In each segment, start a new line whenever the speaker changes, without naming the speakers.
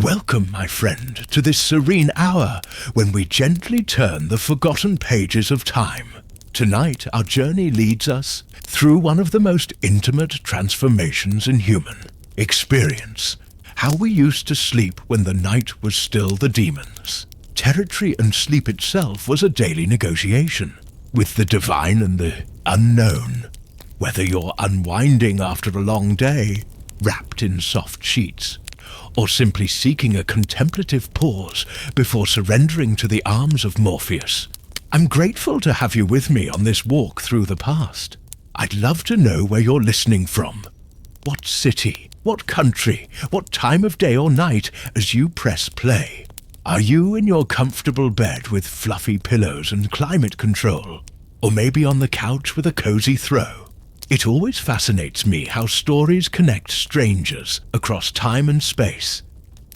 Welcome, my friend, to this serene hour when we gently turn the forgotten pages of time. Tonight, our journey leads us through one of the most intimate transformations in human experience. How we used to sleep when the night was still the demon's. Territory and sleep itself was a daily negotiation with the divine and the unknown. Whether you're unwinding after a long day, wrapped in soft sheets, or simply seeking a contemplative pause before surrendering to the arms of Morpheus, I'm grateful to have you with me on this walk through the past. I'd love to know where you're listening from. What city, what country, what time of day or night as you press play. Are you in your comfortable bed with fluffy pillows and climate control? Or maybe on the couch with a cozy throw? It always fascinates me how stories connect strangers across time and space,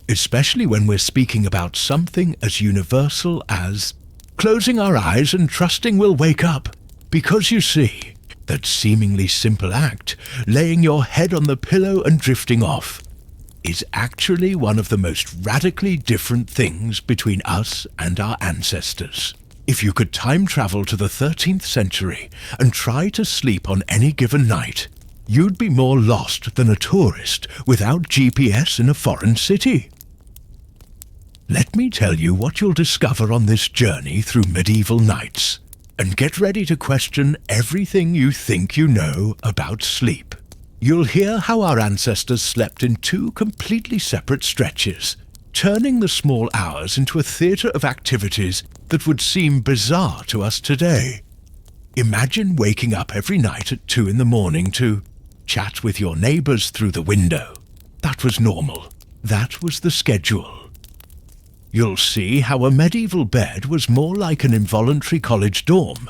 especially when we're speaking about something as universal as closing our eyes and trusting we'll wake up. Because you see, that seemingly simple act, laying your head on the pillow and drifting off, is actually one of the most radically different things between us and our ancestors. If you could time travel to the 13th century and try to sleep on any given night, you'd be more lost than a tourist without GPS in a foreign city. Let me tell you what you'll discover on this journey through medieval nights, and get ready to question everything you think you know about sleep. You'll hear how our ancestors slept in two completely separate stretches, turning the small hours into a theatre of activities that would seem bizarre to us today. Imagine waking up every night at 2 a.m. to chat with your neighbours through the window. That was normal. That was the schedule. You'll see how a medieval bed was more like an involuntary college dorm,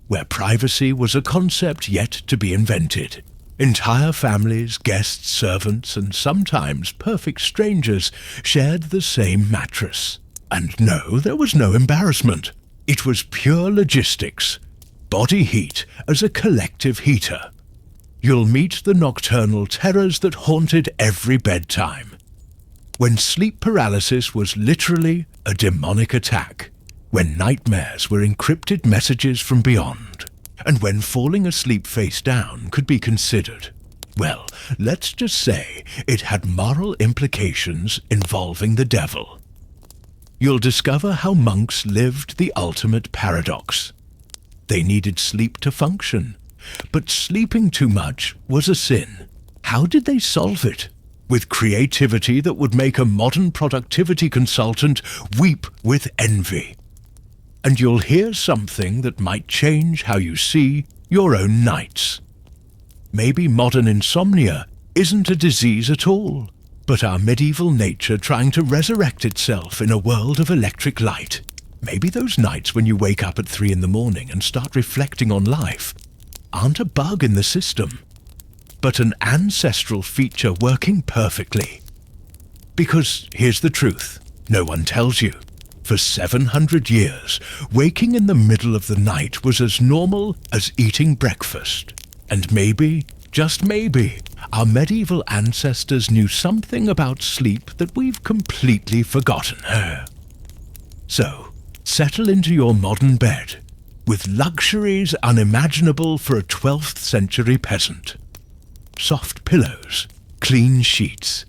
where privacy was a concept yet to be invented. Entire families, guests, servants, and sometimes perfect strangers shared the same mattress. And no, there was no embarrassment. It was pure logistics. Body heat as a collective heater. You'll meet the nocturnal terrors that haunted every bedtime, when sleep paralysis was literally a demonic attack, when nightmares were encrypted messages from beyond, and when falling asleep face down could be considered, well, let's just say it had moral implications involving the devil. You'll discover how monks lived the ultimate paradox. They needed sleep to function, but sleeping too much was a sin. How did they solve it? With creativity that would make a modern productivity consultant weep with envy. And you'll hear something that might change how you see your own nights. Maybe modern insomnia isn't a disease at all, but our medieval nature trying to resurrect itself in a world of electric light. Maybe those nights when you wake up at 3 a.m. and start reflecting on life aren't a bug in the system, but an ancestral feature working perfectly. Because here's the truth, no one tells you. For 700 years, waking in the middle of the night was as normal as eating breakfast. And maybe, just maybe, our medieval ancestors knew something about sleep that we've completely forgotten. So, settle into your modern bed, with luxuries unimaginable for a 12th century peasant. Soft pillows, clean sheets,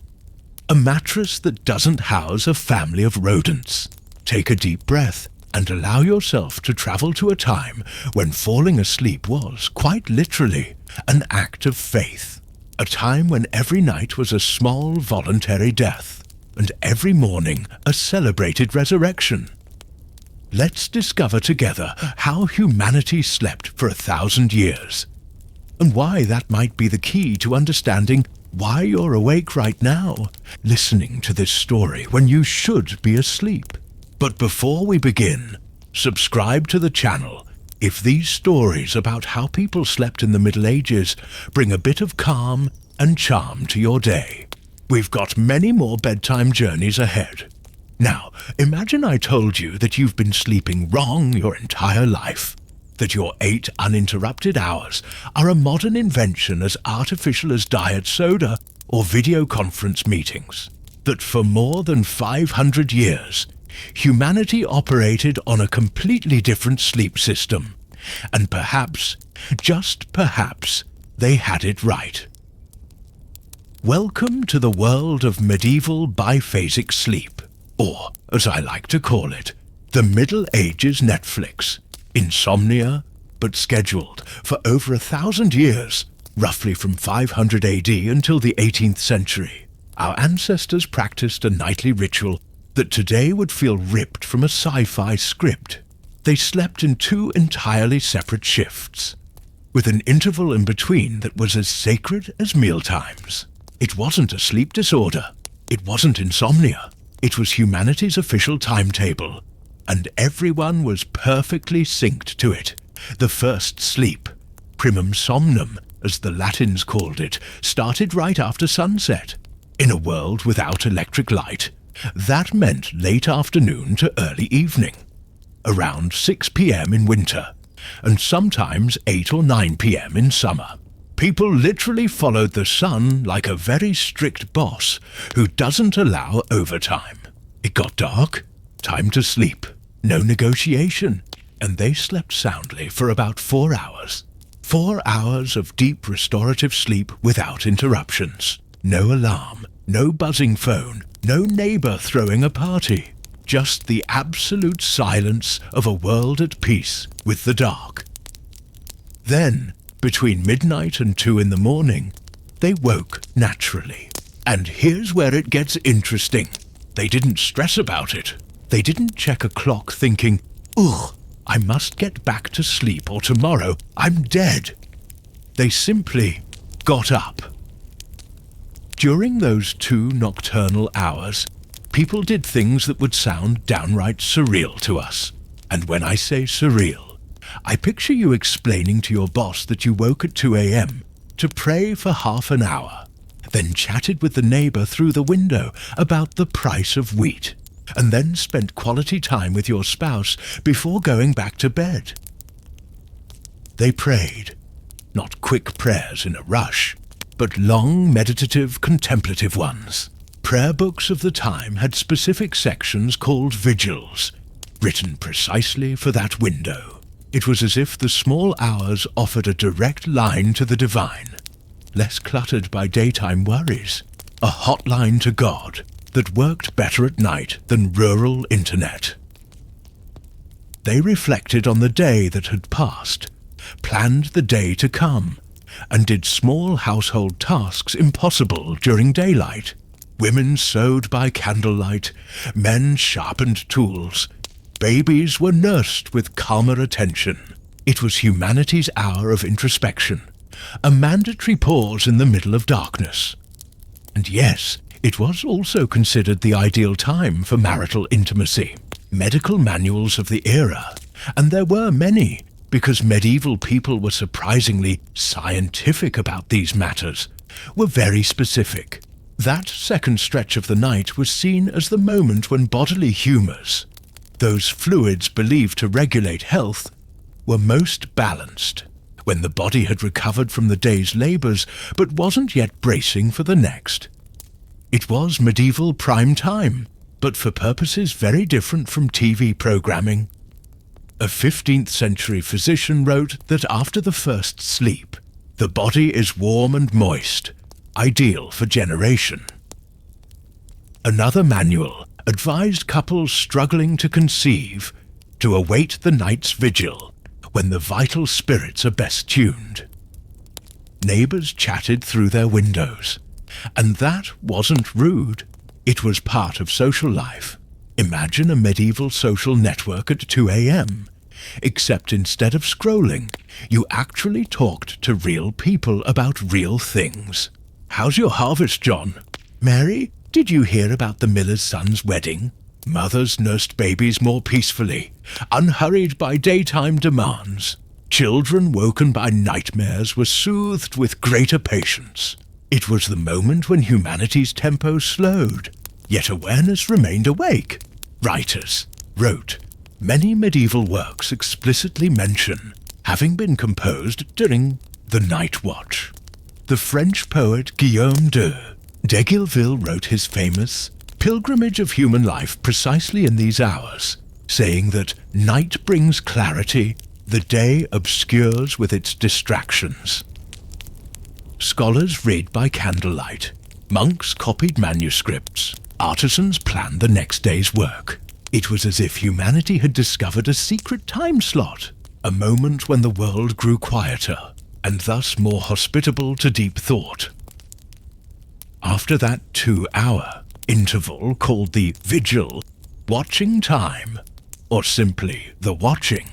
a mattress that doesn't house a family of rodents. Take a deep breath and allow yourself to travel to a time when falling asleep was, quite literally, an act of faith. A time when every night was a small voluntary death, and every morning a celebrated resurrection. Let's discover together how humanity slept for 1,000 years, and why that might be the key to understanding why you're awake right now, listening to this story when you should be asleep. But before we begin, subscribe to the channel if these stories about how people slept in the Middle Ages bring a bit of calm and charm to your day. We've got many more bedtime journeys ahead. Now, imagine I told you that you've been sleeping wrong your entire life, that your 8 uninterrupted hours are a modern invention as artificial as diet soda or video conference meetings. that for more than 500 years, humanity operated on a completely different sleep system, and perhaps, just perhaps, they had it right. Welcome to the world of medieval biphasic sleep, or, as I like to call it, the Middle Ages Netflix. Insomnia, but scheduled for over 1,000 years, roughly from 500 AD until the 18th century. Our ancestors practiced a nightly ritual that today would feel ripped from a sci-fi script. They slept in 2 entirely separate shifts, with an interval in between that was as sacred as mealtimes. It wasn't a sleep disorder. It wasn't insomnia. It was humanity's official timetable, and everyone was perfectly synced to it. The first sleep, primum somnum, as the Latins called it, started right after sunset. In a world without electric light, that meant late afternoon to early evening, around 6 p.m. in winter, and sometimes 8 or 9 p.m. in summer. People literally followed the sun like a very strict boss who doesn't allow overtime. It got dark, time to sleep, no negotiation, and they slept soundly for about 4 hours. 4 hours of deep restorative sleep without interruptions. No alarm, no buzzing phone, no neighbor throwing a party. Just the absolute silence of a world at peace with the dark. Then, between midnight and 2 in the morning, they woke naturally. And here's where it gets interesting. They didn't stress about it. They didn't check a clock thinking, "Ugh, I must get back to sleep or tomorrow I'm dead." They simply got up. During those 2 nocturnal hours, people did things that would sound downright surreal to us. And when I say surreal, I picture you explaining to your boss that you woke at 2 a.m. to pray for half an hour, then chatted with the neighbor through the window about the price of wheat, and then spent quality time with your spouse before going back to bed. They prayed, not quick prayers in a rush, but long, meditative, contemplative ones. Prayer books of the time had specific sections called vigils, written precisely for that window. It was as if the small hours offered a direct line to the divine, less cluttered by daytime worries, a hotline to God that worked better at night than rural internet. They reflected on the day that had passed, planned the day to come, and did small household tasks impossible during daylight. Women sewed by candlelight, men sharpened tools, babies were nursed with calmer attention. It was humanity's hour of introspection, a mandatory pause in the middle of darkness. And yes, it was also considered the ideal time for marital intimacy. Medical manuals of the era, and there were many, because medieval people were surprisingly scientific about these matters, were very specific. That second stretch of the night was seen as the moment when bodily humours, those fluids believed to regulate health, were most balanced, when the body had recovered from the day's labours but wasn't yet bracing for the next. It was medieval prime time, but for purposes very different from TV programming. A 15th century physician wrote that after the first sleep, the body is warm and moist, ideal for generation. Another manual advised couples struggling to conceive to await the night's vigil, when the vital spirits are best tuned. Neighbours chatted through their windows, and that wasn't rude. It was part of social life. Imagine a medieval social network at 2 a.m., except instead of scrolling, you actually talked to real people about real things. "How's your harvest, John? Mary, did you hear about the miller's son's wedding?" Mothers nursed babies more peacefully, unhurried by daytime demands. Children woken by nightmares were soothed with greater patience. It was the moment when humanity's tempo slowed, yet awareness remained awake. Writers wrote. Many medieval works explicitly mention having been composed during the night watch. The French poet Guillaume de Guilville wrote his famous pilgrimage of human life precisely in these hours, saying that night brings clarity, the day obscures with its distractions. Scholars read by candlelight, monks copied manuscripts, artisans planned the next day's work. It was as if humanity had discovered a secret time slot, a moment when the world grew quieter, and thus more hospitable to deep thought. After that 2-hour interval called the vigil, watching time, or simply the watching,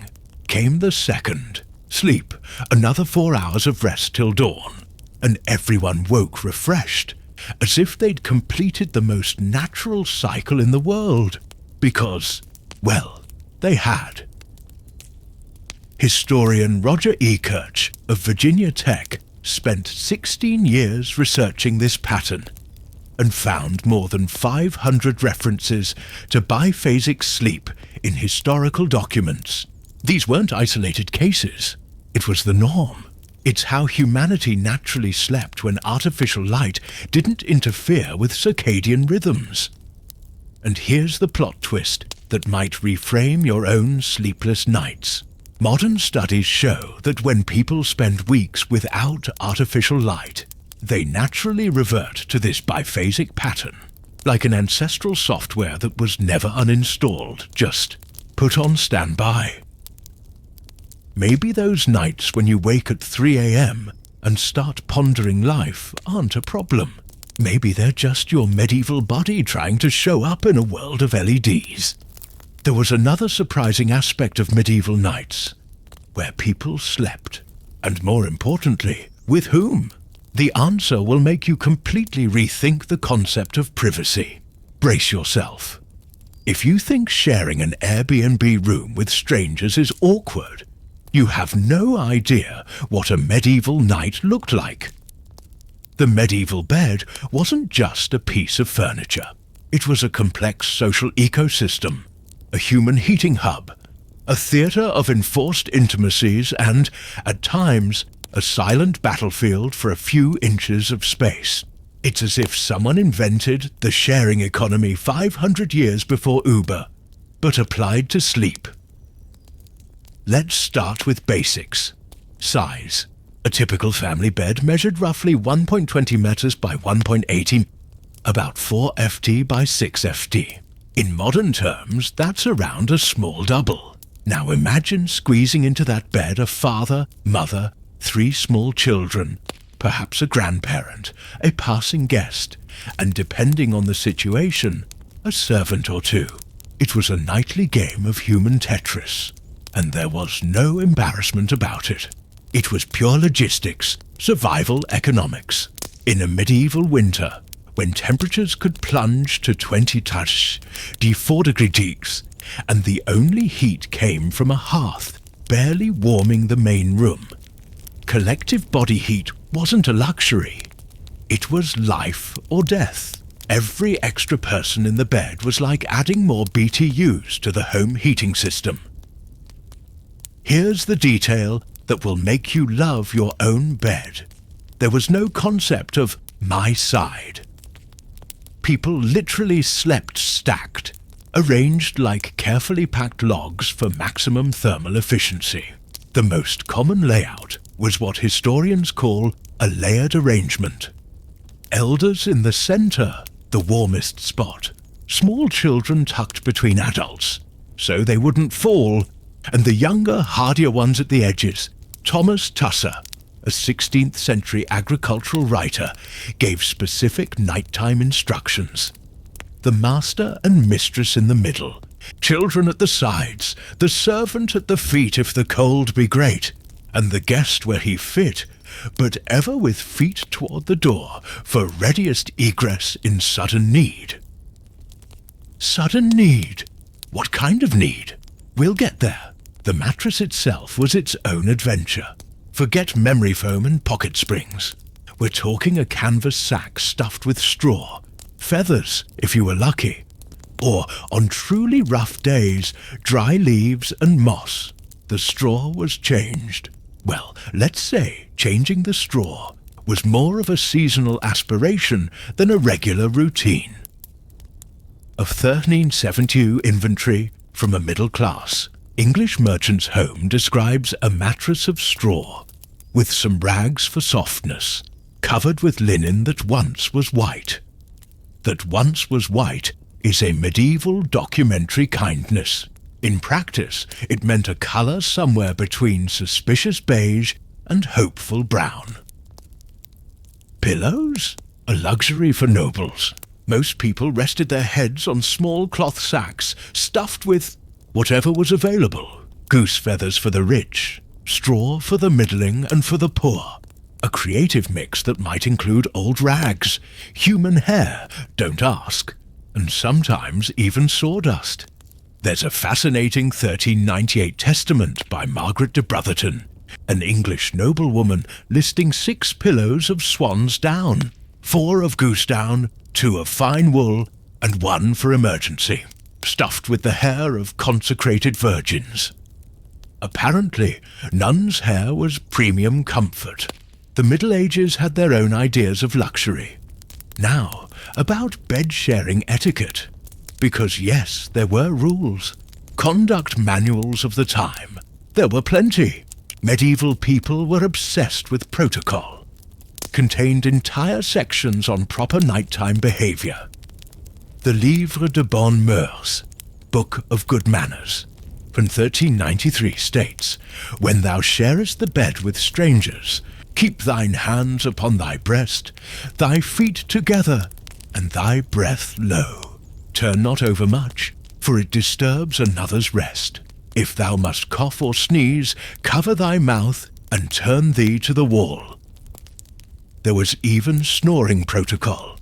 came the second, sleep, another 4 hours of rest till dawn, and everyone woke refreshed, as if they'd completed the most natural cycle in the world, because, well, they had. Historian Roger E. Kirch of Virginia Tech spent 16 years researching this pattern and found more than 500 references to biphasic sleep in historical documents. These weren't isolated cases. It was the norm. It's how humanity naturally slept when artificial light didn't interfere with circadian rhythms. And here's the plot twist that might reframe your own sleepless nights. Modern studies show that when people spend weeks without artificial light, they naturally revert to this biphasic pattern, like an ancestral software that was never uninstalled, just put on standby. Maybe those nights when you wake at 3 a.m. and start pondering life aren't a problem. Maybe they're just your medieval body trying to show up in a world of LEDs. There was another surprising aspect of medieval nights, where people slept. And more importantly, with whom? The answer will make you completely rethink the concept of privacy. Brace yourself. If you think sharing an Airbnb room with strangers is awkward, you have no idea what a medieval night looked like. The medieval bed wasn't just a piece of furniture. It was a complex social ecosystem, a human heating hub, a theatre of enforced intimacies and, at times, a silent battlefield for a few inches of space. It's as if someone invented the sharing economy 500 years before Uber, but applied to sleep. Let's start with basics. Size. A typical family bed measured roughly 1.20 meters by 1.80, about 4 ft by 6 ft. In modern terms, that's around a small double. Now imagine squeezing into that bed a father, mother, 3 small children, perhaps a grandparent, a passing guest, and depending on the situation, a servant or two. It was a nightly game of human Tetris, and there was no embarrassment about it. It was pure logistics, survival economics. In a medieval winter, when temperatures could plunge to 20°, 4 degrees, and the only heat came from a hearth barely warming the main room, collective body heat wasn't a luxury. It was life or death. Every extra person in the bed was like adding more BTUs to the home heating system. Here's the detail that will make you love your own bed. There was no concept of my side. People literally slept stacked, arranged like carefully packed logs for maximum thermal efficiency. The most common layout was what historians call a layered arrangement. Elders in the center, the warmest spot, small children tucked between adults, so they wouldn't fall, and the younger, hardier ones at the edges. Thomas Tusser, a 16th century agricultural writer, gave specific nighttime instructions. The master and mistress in the middle, children at the sides, the servant at the feet if the cold be great, and the guest where he fit, but ever with feet toward the door for readiest egress in sudden need. Sudden need? What kind of need? We'll get there. The mattress itself was its own adventure. Forget memory foam and pocket springs. We're talking a canvas sack stuffed with straw, feathers if you were lucky, or on truly rough days, dry leaves and moss. The straw was changed. Well, let's say changing the straw was more of a seasonal aspiration than a regular routine. of 1372 inventory from a middle-class English merchant's home describes a mattress of straw, with some rags for softness, covered with linen that once was white. That once was white is a medieval documentary kindness. In practice, it meant a colour somewhere between suspicious beige and hopeful brown. Pillows? A luxury for nobles. Most people rested their heads on small cloth sacks stuffed with whatever was available. Goose feathers for the rich, straw for the middling and for the poor. A creative mix that might include old rags, human hair, don't ask, and sometimes even sawdust. There's a fascinating 1398 testament by Margaret de Brotherton, an English noblewoman, listing 6 pillows of swan's down, 4 of goose down, 2 of fine wool, and 1 for emergency, stuffed with the hair of consecrated virgins. Apparently, nuns' hair was premium comfort. The Middle Ages had their own ideas of luxury. Now, about bed-sharing etiquette. Because yes, there were rules. Conduct manuals of the time. There were plenty. Medieval people were obsessed with protocol. Contained entire sections on proper nighttime behaviour. The Livre de Bonnes Mœurs, Book of Good Manners, from 1393 states, "When thou sharest the bed with strangers, keep thine hands upon thy breast, thy feet together, and thy breath low. Turn not overmuch, for it disturbs another's rest. If thou must cough or sneeze, cover thy mouth, and turn thee to the wall." There was even snoring protocol.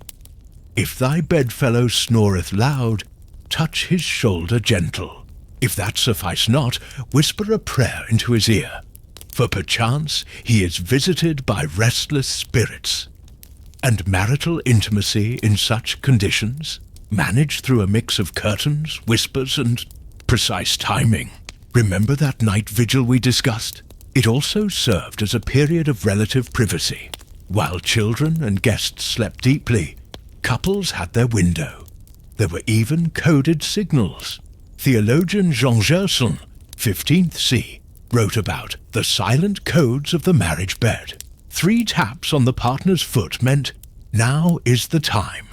If thy bedfellow snoreth loud, touch his shoulder gentle. If that suffice not, whisper a prayer into his ear, for perchance he is visited by restless spirits. And marital intimacy in such conditions, managed through a mix of curtains, whispers, and precise timing. Remember that night vigil we discussed? It also served as a period of relative privacy. While children and guests slept deeply, couples had their window. There were even coded signals. Theologian Jean Gerson, 15th C, wrote about the silent codes of the marriage bed. 3 taps on the partner's foot meant, "Now is the time."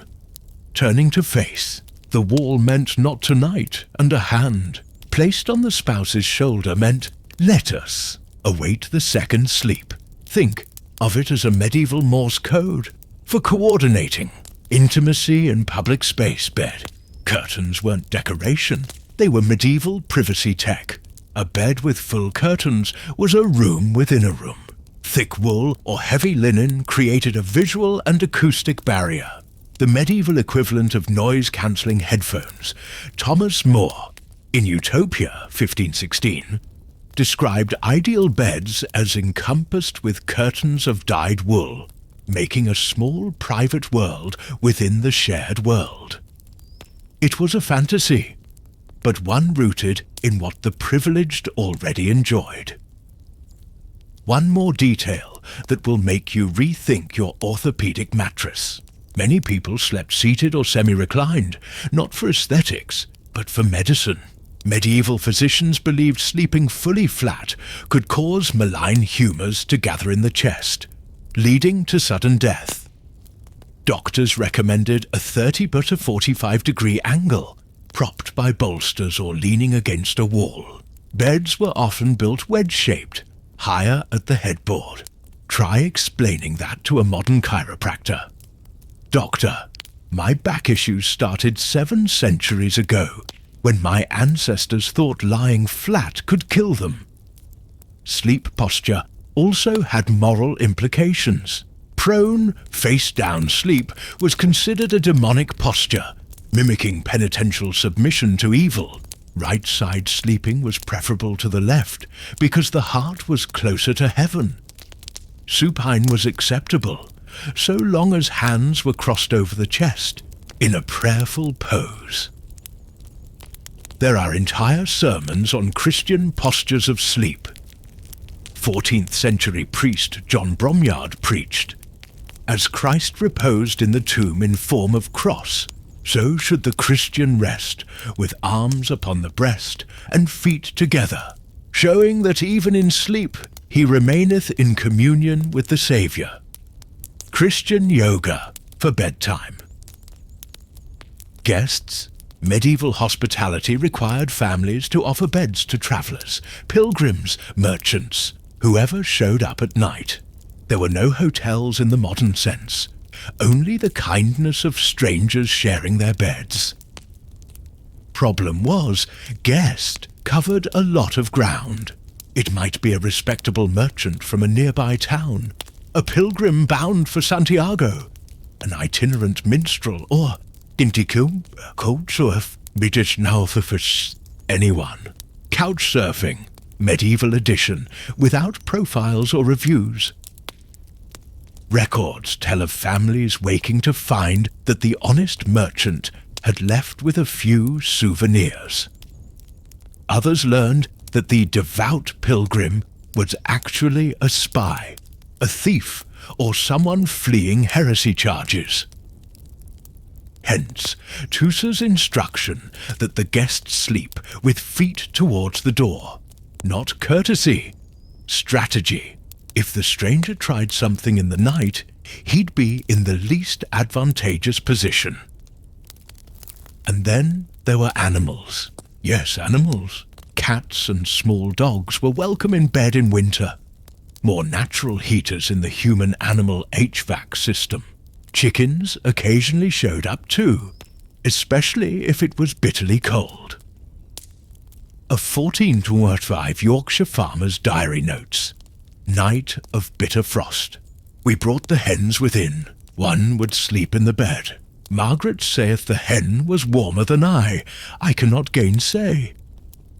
Turning to face, the wall meant not tonight, and a hand placed on the spouse's shoulder meant, "Let us await the second sleep." Think of it as a medieval Morse code for coordinating intimacy in public space bed. Curtains weren't decoration, they were medieval privacy tech. A bed with full curtains was a room within a room. Thick wool or heavy linen created a visual and acoustic barrier. The medieval equivalent of noise-cancelling headphones. Thomas More, in Utopia, 1516, described ideal beds as encompassed with curtains of dyed wool, making a small private world within the shared world. It was a fantasy, but one rooted in what the privileged already enjoyed. One more detail that will make you rethink your orthopedic mattress. Many people slept seated or semi-reclined, not for aesthetics, but for medicine. Medieval physicians believed sleeping fully flat could cause malign humours to gather in the chest, leading to sudden death. Doctors recommended a 30 but a 45-degree angle, propped by bolsters or leaning against a wall. Beds were often built wedge-shaped, higher at the headboard. Try explaining that to a modern chiropractor. "Doctor, my back issues started 7 centuries ago, when my ancestors thought lying flat could kill them." Sleep posture also had moral implications. Prone, face-down sleep was considered a demonic posture, mimicking penitential submission to evil. Right-side sleeping was preferable to the left, because the heart was closer to heaven. Supine was acceptable, so long as hands were crossed over the chest, in a prayerful pose. There are entire sermons on Christian postures of sleep. 14th century priest John Bromyard preached, "As Christ reposed in the tomb in form of cross, so should the Christian rest, with arms upon the breast and feet together, showing that even in sleep he remaineth in communion with the Saviour. Christian yoga for bedtime. Guests. Medieval hospitality required families to offer beds to travellers, pilgrims, merchants, whoever showed up at night. There were no hotels in the modern sense, only the kindness of strangers sharing their beds. Problem was, guest covered a lot of ground. It might be a respectable merchant from a nearby town, a pilgrim bound for Santiago, an itinerant minstrel, or anyone. Couchsurfing, medieval edition, without profiles or reviews. Records tell of families waking to find that the honest merchant had left with a few souvenirs. Others learned that the devout pilgrim was actually a spy, a thief, or someone fleeing heresy charges. Hence, Tusa's instruction that the guests sleep with feet towards the door. Not courtesy, strategy. If the stranger tried something in the night, he'd be in the least advantageous position. And then there were animals. Yes, animals. Cats and small dogs were welcome in bed in winter. More natural heaters in the human-animal HVAC system. Chickens occasionally showed up too, especially if it was bitterly cold. A 1425 Yorkshire farmer's diary notes. Night of bitter frost. We brought the hens within. One would sleep in the bed. Margaret saith the hen was warmer than I cannot gainsay.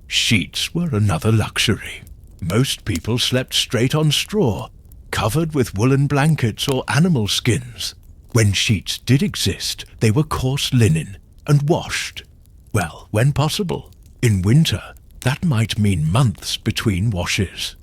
Sheets were another luxury. Most people slept straight on straw, covered with woolen blankets or animal skins. When sheets did exist, they were coarse linen and washed. Well, when possible. In winter, that might mean months between washes.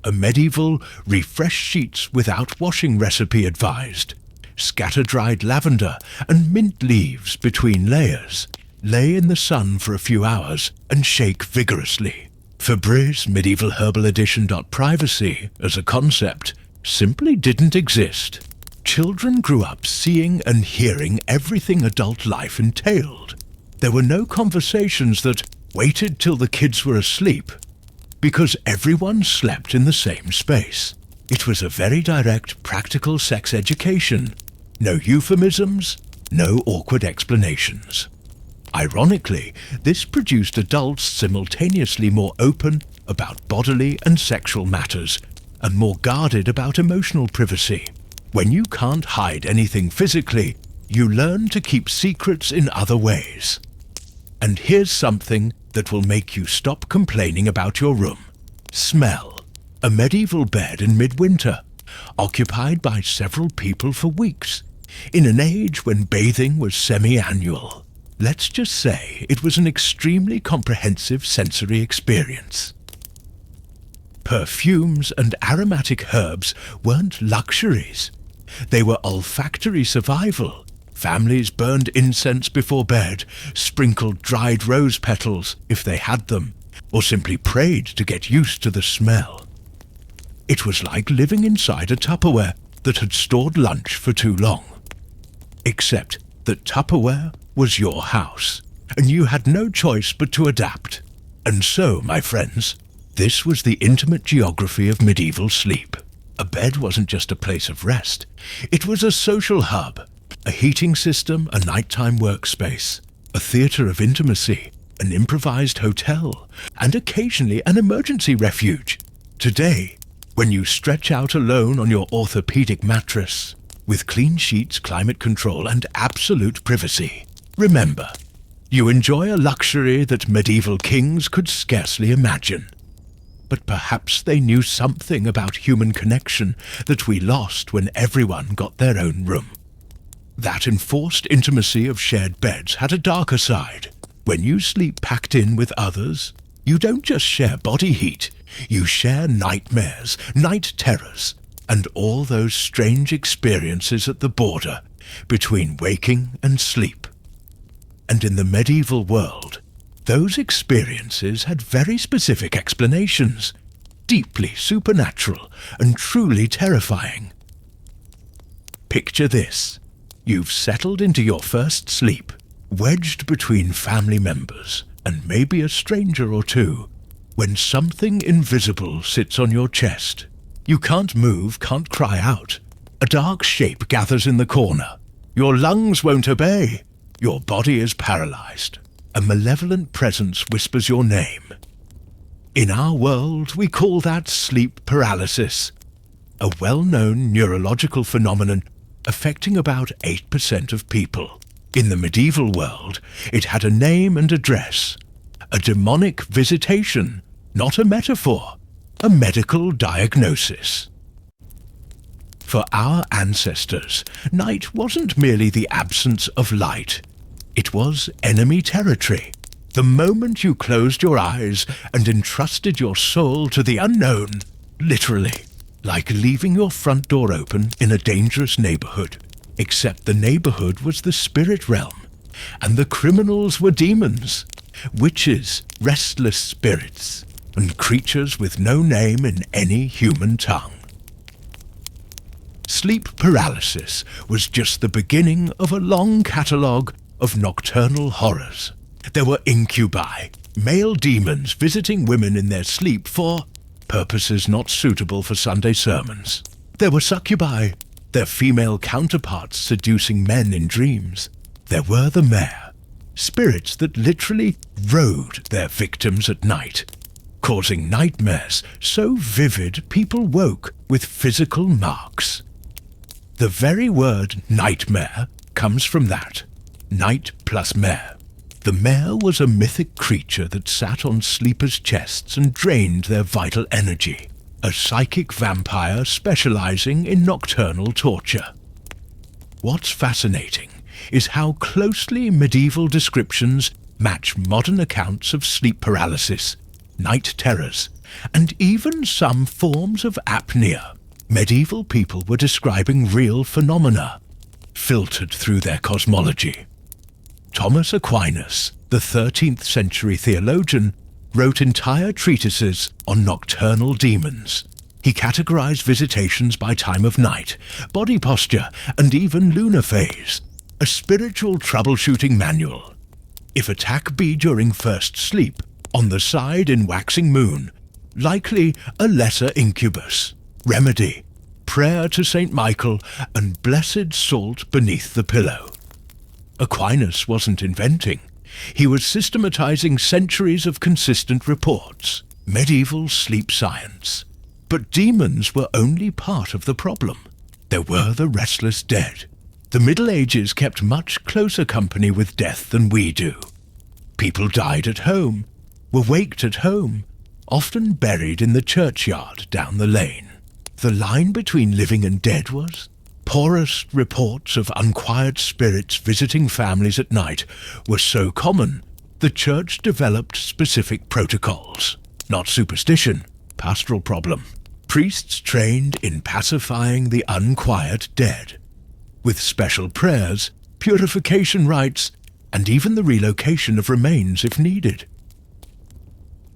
A medieval refresh sheets without washing recipe advised. Scatter dried lavender and mint leaves between layers. Lay in the sun for a few hours and shake vigorously. Fabre's Medieval Herbal Edition. Privacy, as a concept, simply didn't exist. Children grew up seeing and hearing everything adult life entailed. There were no conversations that waited till the kids were asleep, because everyone slept in the same space. It was a very direct, practical sex education. No euphemisms, no awkward explanations. Ironically, this produced adults simultaneously more open about bodily and sexual matters, and more guarded about emotional privacy. When you can't hide anything physically, you learn to keep secrets in other ways. And here's something that will make you stop complaining about your room. Smell. A medieval bed in midwinter, occupied by several people for weeks, in an age when bathing was semi-annual. Let's just say it was an extremely comprehensive sensory experience. Perfumes and aromatic herbs weren't luxuries. They were olfactory survival. Families burned incense before bed, sprinkled dried rose petals if they had them, or simply prayed to get used to the smell. It was like living inside a Tupperware that had stored lunch for too long. Except that Tupperware was your house, and you had no choice but to adapt. And so, my friends, this was the intimate geography of medieval sleep. A bed wasn't just a place of rest. It was a social hub, a heating system, a nighttime workspace, a theatre of intimacy, an improvised hotel, and occasionally an emergency refuge. Today, when you stretch out alone on your orthopedic mattress, with clean sheets, climate control, and absolute privacy, remember, you enjoy a luxury that medieval kings could scarcely imagine. But perhaps they knew something about human connection that we lost when everyone got their own room. That enforced intimacy of shared beds had a darker side. When you sleep packed in with others, you don't just share body heat, you share nightmares, night terrors, and all those strange experiences at the border between waking and sleep. and in the medieval world, those experiences had very specific explanations, deeply supernatural and truly terrifying. Picture this. You've settled into your first sleep, wedged between family members and maybe a stranger or two, when something invisible sits on your chest. You can't move, can't cry out. A dark shape gathers in the corner. Your lungs won't obey. Your body is paralyzed. A malevolent presence whispers your name. In our world, we call that sleep paralysis, a well-known neurological phenomenon affecting about 8% of people. In the medieval world, it had a name and address, a demonic visitation, not a metaphor, a medical diagnosis. For our ancestors, night wasn't merely the absence of light. It was enemy territory. The moment you closed your eyes and entrusted your soul to the unknown, literally, like leaving your front door open in a dangerous neighborhood, except the neighborhood was the spirit realm, and the criminals were demons, witches, restless spirits, and creatures with no name in any human tongue. Sleep paralysis was just the beginning of a long catalogue of nocturnal horrors. There were incubi, male demons visiting women in their sleep for purposes not suitable for Sunday sermons. There were succubi, their female counterparts seducing men in dreams. There were the mare, spirits that literally rode their victims at night, causing nightmares so vivid people woke with physical marks. The very word nightmare comes from that, night plus mare. The mare was a mythic creature that sat on sleepers' chests and drained their vital energy, a psychic vampire specializing in nocturnal torture. What's fascinating is how closely medieval descriptions match modern accounts of sleep paralysis, night terrors, and even some forms of apnea. Medieval people were describing real phenomena, filtered through their cosmology. Thomas Aquinas, the 13th century theologian, wrote entire treatises on nocturnal demons. He categorized visitations by time of night, body posture, and even lunar phase, a spiritual troubleshooting manual. If attack be during first sleep, on the side in waxing moon, likely a lesser incubus. Remedy, prayer to Saint Michael, and blessed salt beneath the pillow. Aquinas wasn't inventing. He was systematizing centuries of consistent reports, medieval sleep science. But demons were only part of the problem. There were the restless dead. The Middle Ages kept much closer company with death than we do. People died at home, were waked at home, often buried in the churchyard down the lane. The line between living and dead was porous. Reports of unquiet spirits visiting families at night were so common, the church developed specific protocols. Not superstition, pastoral problem. Priests trained in pacifying the unquiet dead, with special prayers, purification rites, and even the relocation of remains if needed.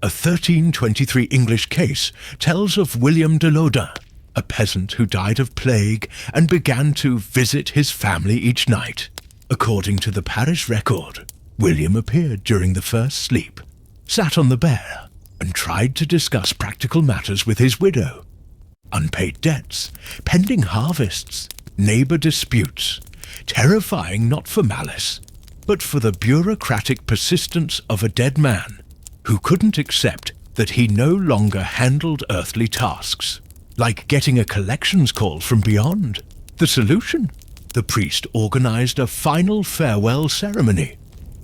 A 1323 English case tells of William de Laudun, a peasant who died of plague and began to visit his family each night. According to the parish record, William appeared during the first sleep, sat on the bier, and tried to discuss practical matters with his widow. Unpaid debts, pending harvests, neighbour disputes, terrifying not for malice, but for the bureaucratic persistence of a dead man who couldn't accept that he no longer handled earthly tasks, like getting a collections call from beyond. The solution? The priest organized a final farewell ceremony,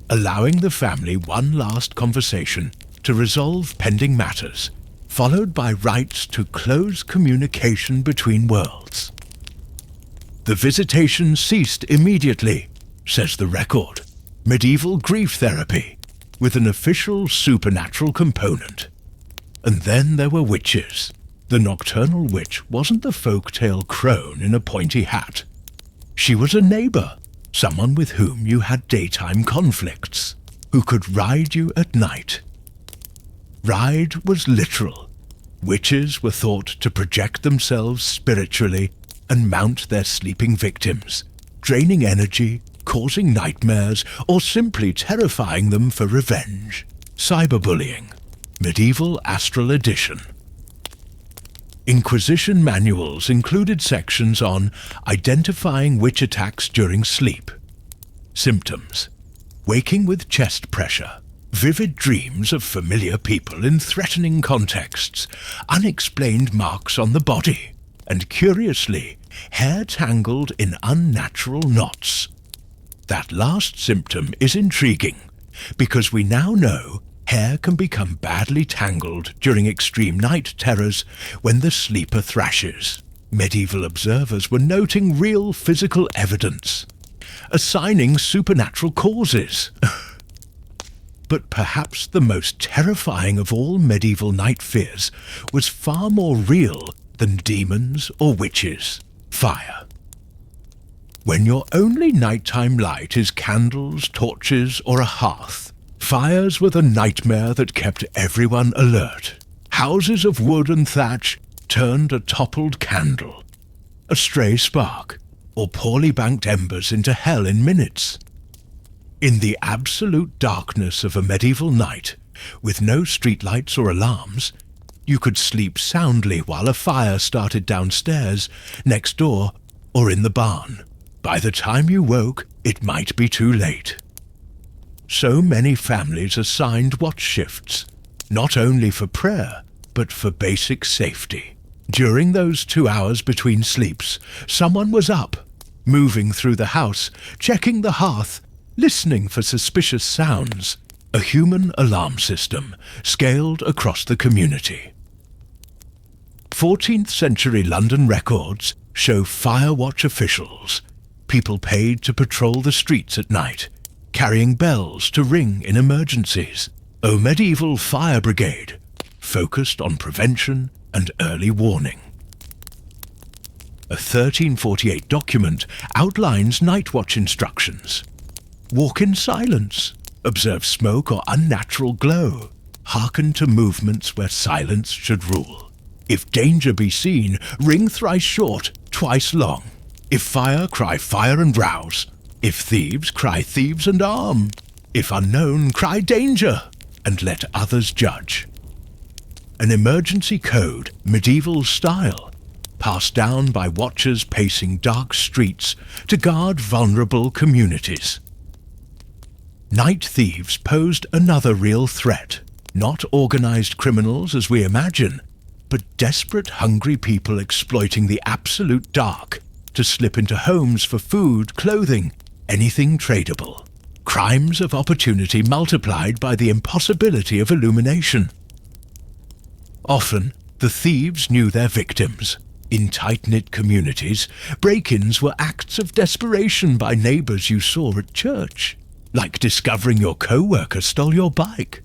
allowing the family one last conversation to resolve pending matters, followed by rites to close communication between worlds. The visitation ceased immediately, says the record. Medieval grief therapy, with an official supernatural component. And then there were witches. The nocturnal witch wasn't the folk-tale crone in a pointy hat. She was a neighbour, someone with whom you had daytime conflicts, who could ride you at night. Ride was literal. Witches were thought to project themselves spiritually and mount their sleeping victims, draining energy, causing nightmares, or simply terrifying them for revenge. Cyberbullying, Medieval Astral Edition. Inquisition manuals included sections on identifying witch attacks during sleep. Symptoms: waking with chest pressure, vivid dreams of familiar people in threatening contexts, unexplained marks on the body, and curiously, hair tangled in unnatural knots. That last symptom is intriguing, because we now know hair can become badly tangled during extreme night terrors when the sleeper thrashes. Medieval observers were noting real physical evidence, assigning supernatural causes. But perhaps the most terrifying of all medieval night fears was far more real than demons or witches: fire. When your only nighttime light is candles, torches, or a hearth, fires were the nightmare that kept everyone alert. Houses of wood and thatch turned a toppled candle, a stray spark, or poorly banked embers into hell in minutes. In the absolute darkness of a medieval night, with no streetlights or alarms, you could sleep soundly while a fire started downstairs, next door, or in the barn. By the time you woke, it might be too late. So many families assigned watch shifts, not only for prayer, but for basic safety. During those 2 hours between sleeps, someone was up, moving through the house, checking the hearth, listening for suspicious sounds. A human alarm system scaled across the community. 14th century London records show fire watch officials, people paid to patrol the streets at night, carrying bells to ring in emergencies. A medieval fire brigade focused on prevention and early warning. A 1348 document outlines night watch instructions. Walk in silence, observe smoke or unnatural glow, hearken to movements where silence should rule. If danger be seen, ring thrice short, twice long. If fire, cry fire and rouse. If thieves, cry thieves and arm. If unknown, cry danger, and let others judge. An emergency code, medieval style, passed down by watchers pacing dark streets to guard vulnerable communities. Night thieves posed another real threat, not organized criminals as we imagine, but desperate, hungry people exploiting the absolute dark to slip into homes for food, clothing, anything tradable. Crimes of opportunity multiplied by the impossibility of illumination. Often, the thieves knew their victims. In tight-knit communities, break-ins were acts of desperation by neighbors you saw at church, like discovering your co-worker stole your bike.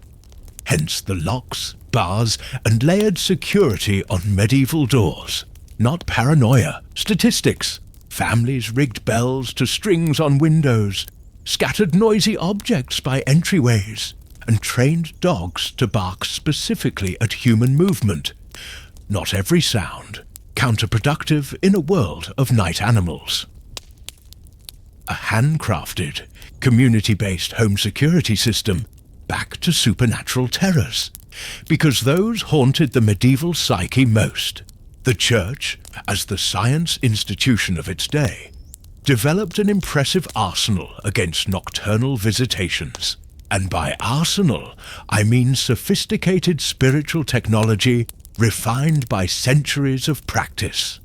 Hence the locks, bars, and layered security on medieval doors. Not paranoia, statistics. Families rigged bells to strings on windows, scattered noisy objects by entryways, and trained dogs to bark specifically at human movement. Not every sound, counterproductive in a world of night animals. A handcrafted, community-based home security system back to supernatural terrors, because those haunted the medieval psyche most. The Church, as the science institution of its day, developed an impressive arsenal against nocturnal visitations. And by arsenal, I mean sophisticated spiritual technology refined by centuries of practice.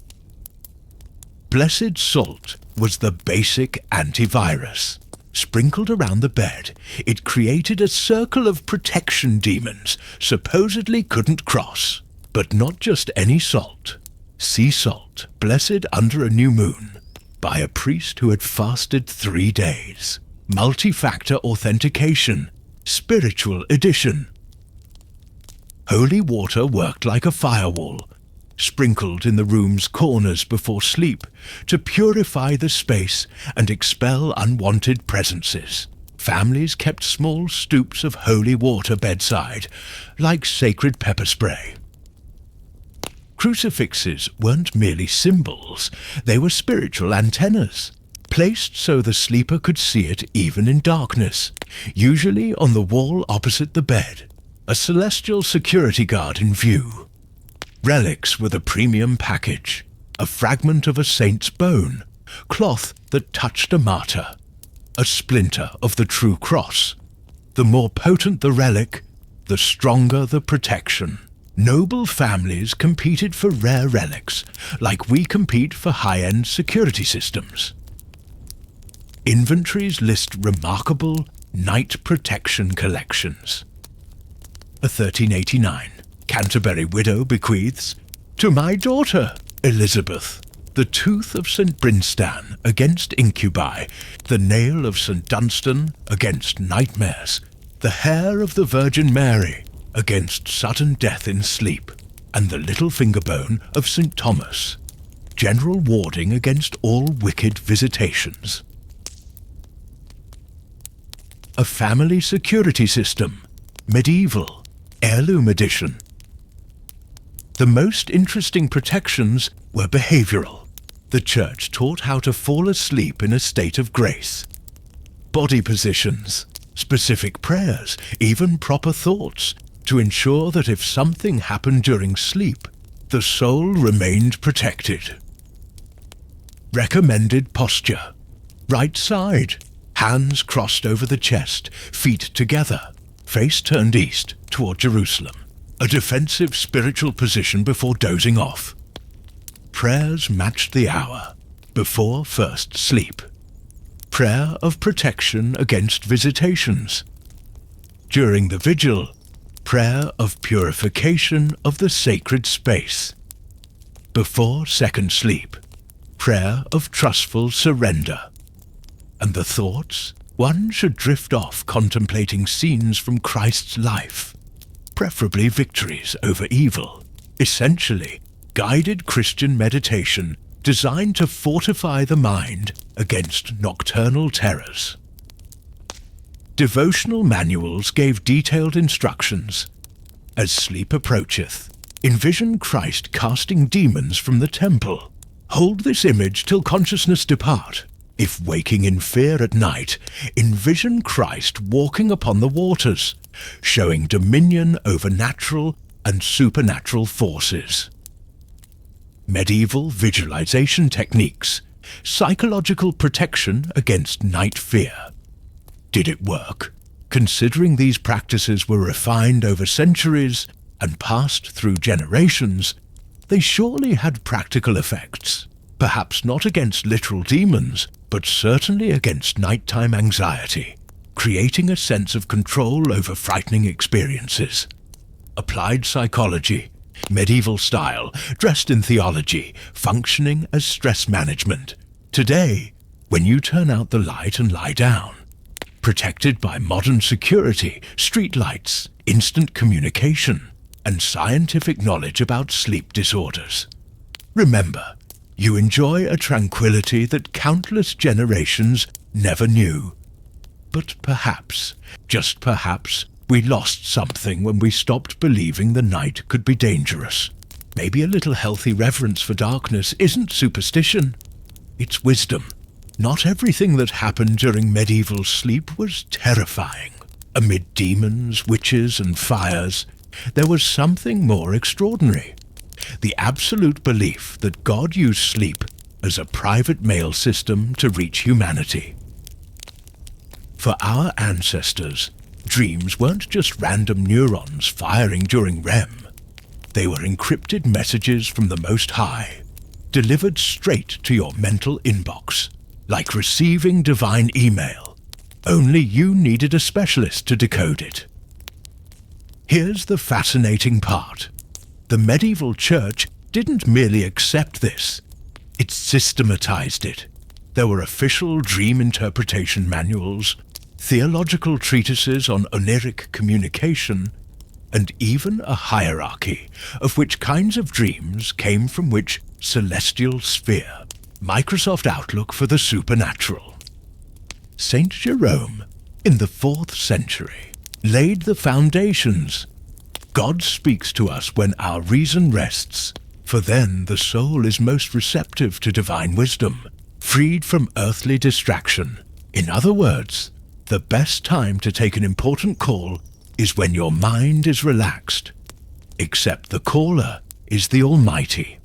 Blessed salt was the basic antivirus. Sprinkled around the bed, it created a circle of protection demons supposedly couldn't cross. But not just any salt. Sea salt, blessed under a new moon, by a priest who had fasted 3 days. Multi-factor authentication, spiritual edition. Holy water worked like a firewall, sprinkled in the room's corners before sleep to purify the space and expel unwanted presences. Families kept small stoups of holy water bedside, like sacred pepper spray. Crucifixes weren't merely symbols, they were spiritual antennas, placed so the sleeper could see it even in darkness, usually on the wall opposite the bed, a celestial security guard in view. Relics were the premium package, a fragment of a saint's bone, cloth that touched a martyr, a splinter of the true cross. The more potent the relic, the stronger the protection. Noble families competed for rare relics, like we compete for high-end security systems. Inventories list remarkable night protection collections. A 1389 Canterbury widow bequeaths, "To my daughter, Elizabeth, the tooth of St. Brinstan against incubi, the nail of St. Dunstan against nightmares, the hair of the Virgin Mary against sudden death in sleep, and the little finger bone of St. Thomas, general warding against all wicked visitations." A family security system, medieval, heirloom edition. The most interesting protections were behavioral. The Church taught how to fall asleep in a state of grace. Body positions, specific prayers, even proper thoughts, to ensure that if something happened during sleep, the soul remained protected. Recommended posture. Right side, hands crossed over the chest, feet together, face turned east toward Jerusalem. A defensive spiritual position before dozing off. Prayers matched the hour, before first sleep. Prayer of protection against visitations. During the vigil, prayer of purification of the sacred space. Before second sleep, prayer of trustful surrender. And the thoughts? One should drift off contemplating scenes from Christ's life, preferably victories over evil. Essentially, guided Christian meditation designed to fortify the mind against nocturnal terrors. Devotional manuals gave detailed instructions. As sleep approacheth, envision Christ casting demons from the temple. Hold this image till consciousness depart. If waking in fear at night, envision Christ walking upon the waters, showing dominion over natural and supernatural forces. Medieval visualization techniques, psychological protection against night fear. Did it work? Considering these practices were refined over centuries and passed through generations, they surely had practical effects. Perhaps not against literal demons, but certainly against nighttime anxiety, creating a sense of control over frightening experiences. Applied psychology, medieval style, dressed in theology, functioning as stress management. Today, when you turn out the light and lie down, protected by modern security, streetlights, instant communication, and scientific knowledge about sleep disorders. Remember, you enjoy a tranquility that countless generations never knew. But perhaps, just perhaps, we lost something when we stopped believing the night could be dangerous. Maybe a little healthy reverence for darkness isn't superstition. It's wisdom. Not everything that happened during medieval sleep was terrifying. Amid demons, witches, and fires, there was something more extraordinary. The absolute belief that God used sleep as a private mail system to reach humanity. For our ancestors, dreams weren't just random neurons firing during REM. They were encrypted messages from the Most High, delivered straight to your mental inbox, like receiving divine email. Only you needed a specialist to decode it. Here's the fascinating part. The medieval church didn't merely accept this, it systematized it. There were official dream interpretation manuals, theological treatises on oniric communication, and even a hierarchy of which kinds of dreams came from which celestial sphere. Microsoft Outlook for the supernatural. Saint Jerome, in the 4th century, laid the foundations. God speaks to us when our reason rests, for then the soul is most receptive to divine wisdom, freed from earthly distraction. In other words, the best time to take an important call is when your mind is relaxed, except the caller is the Almighty.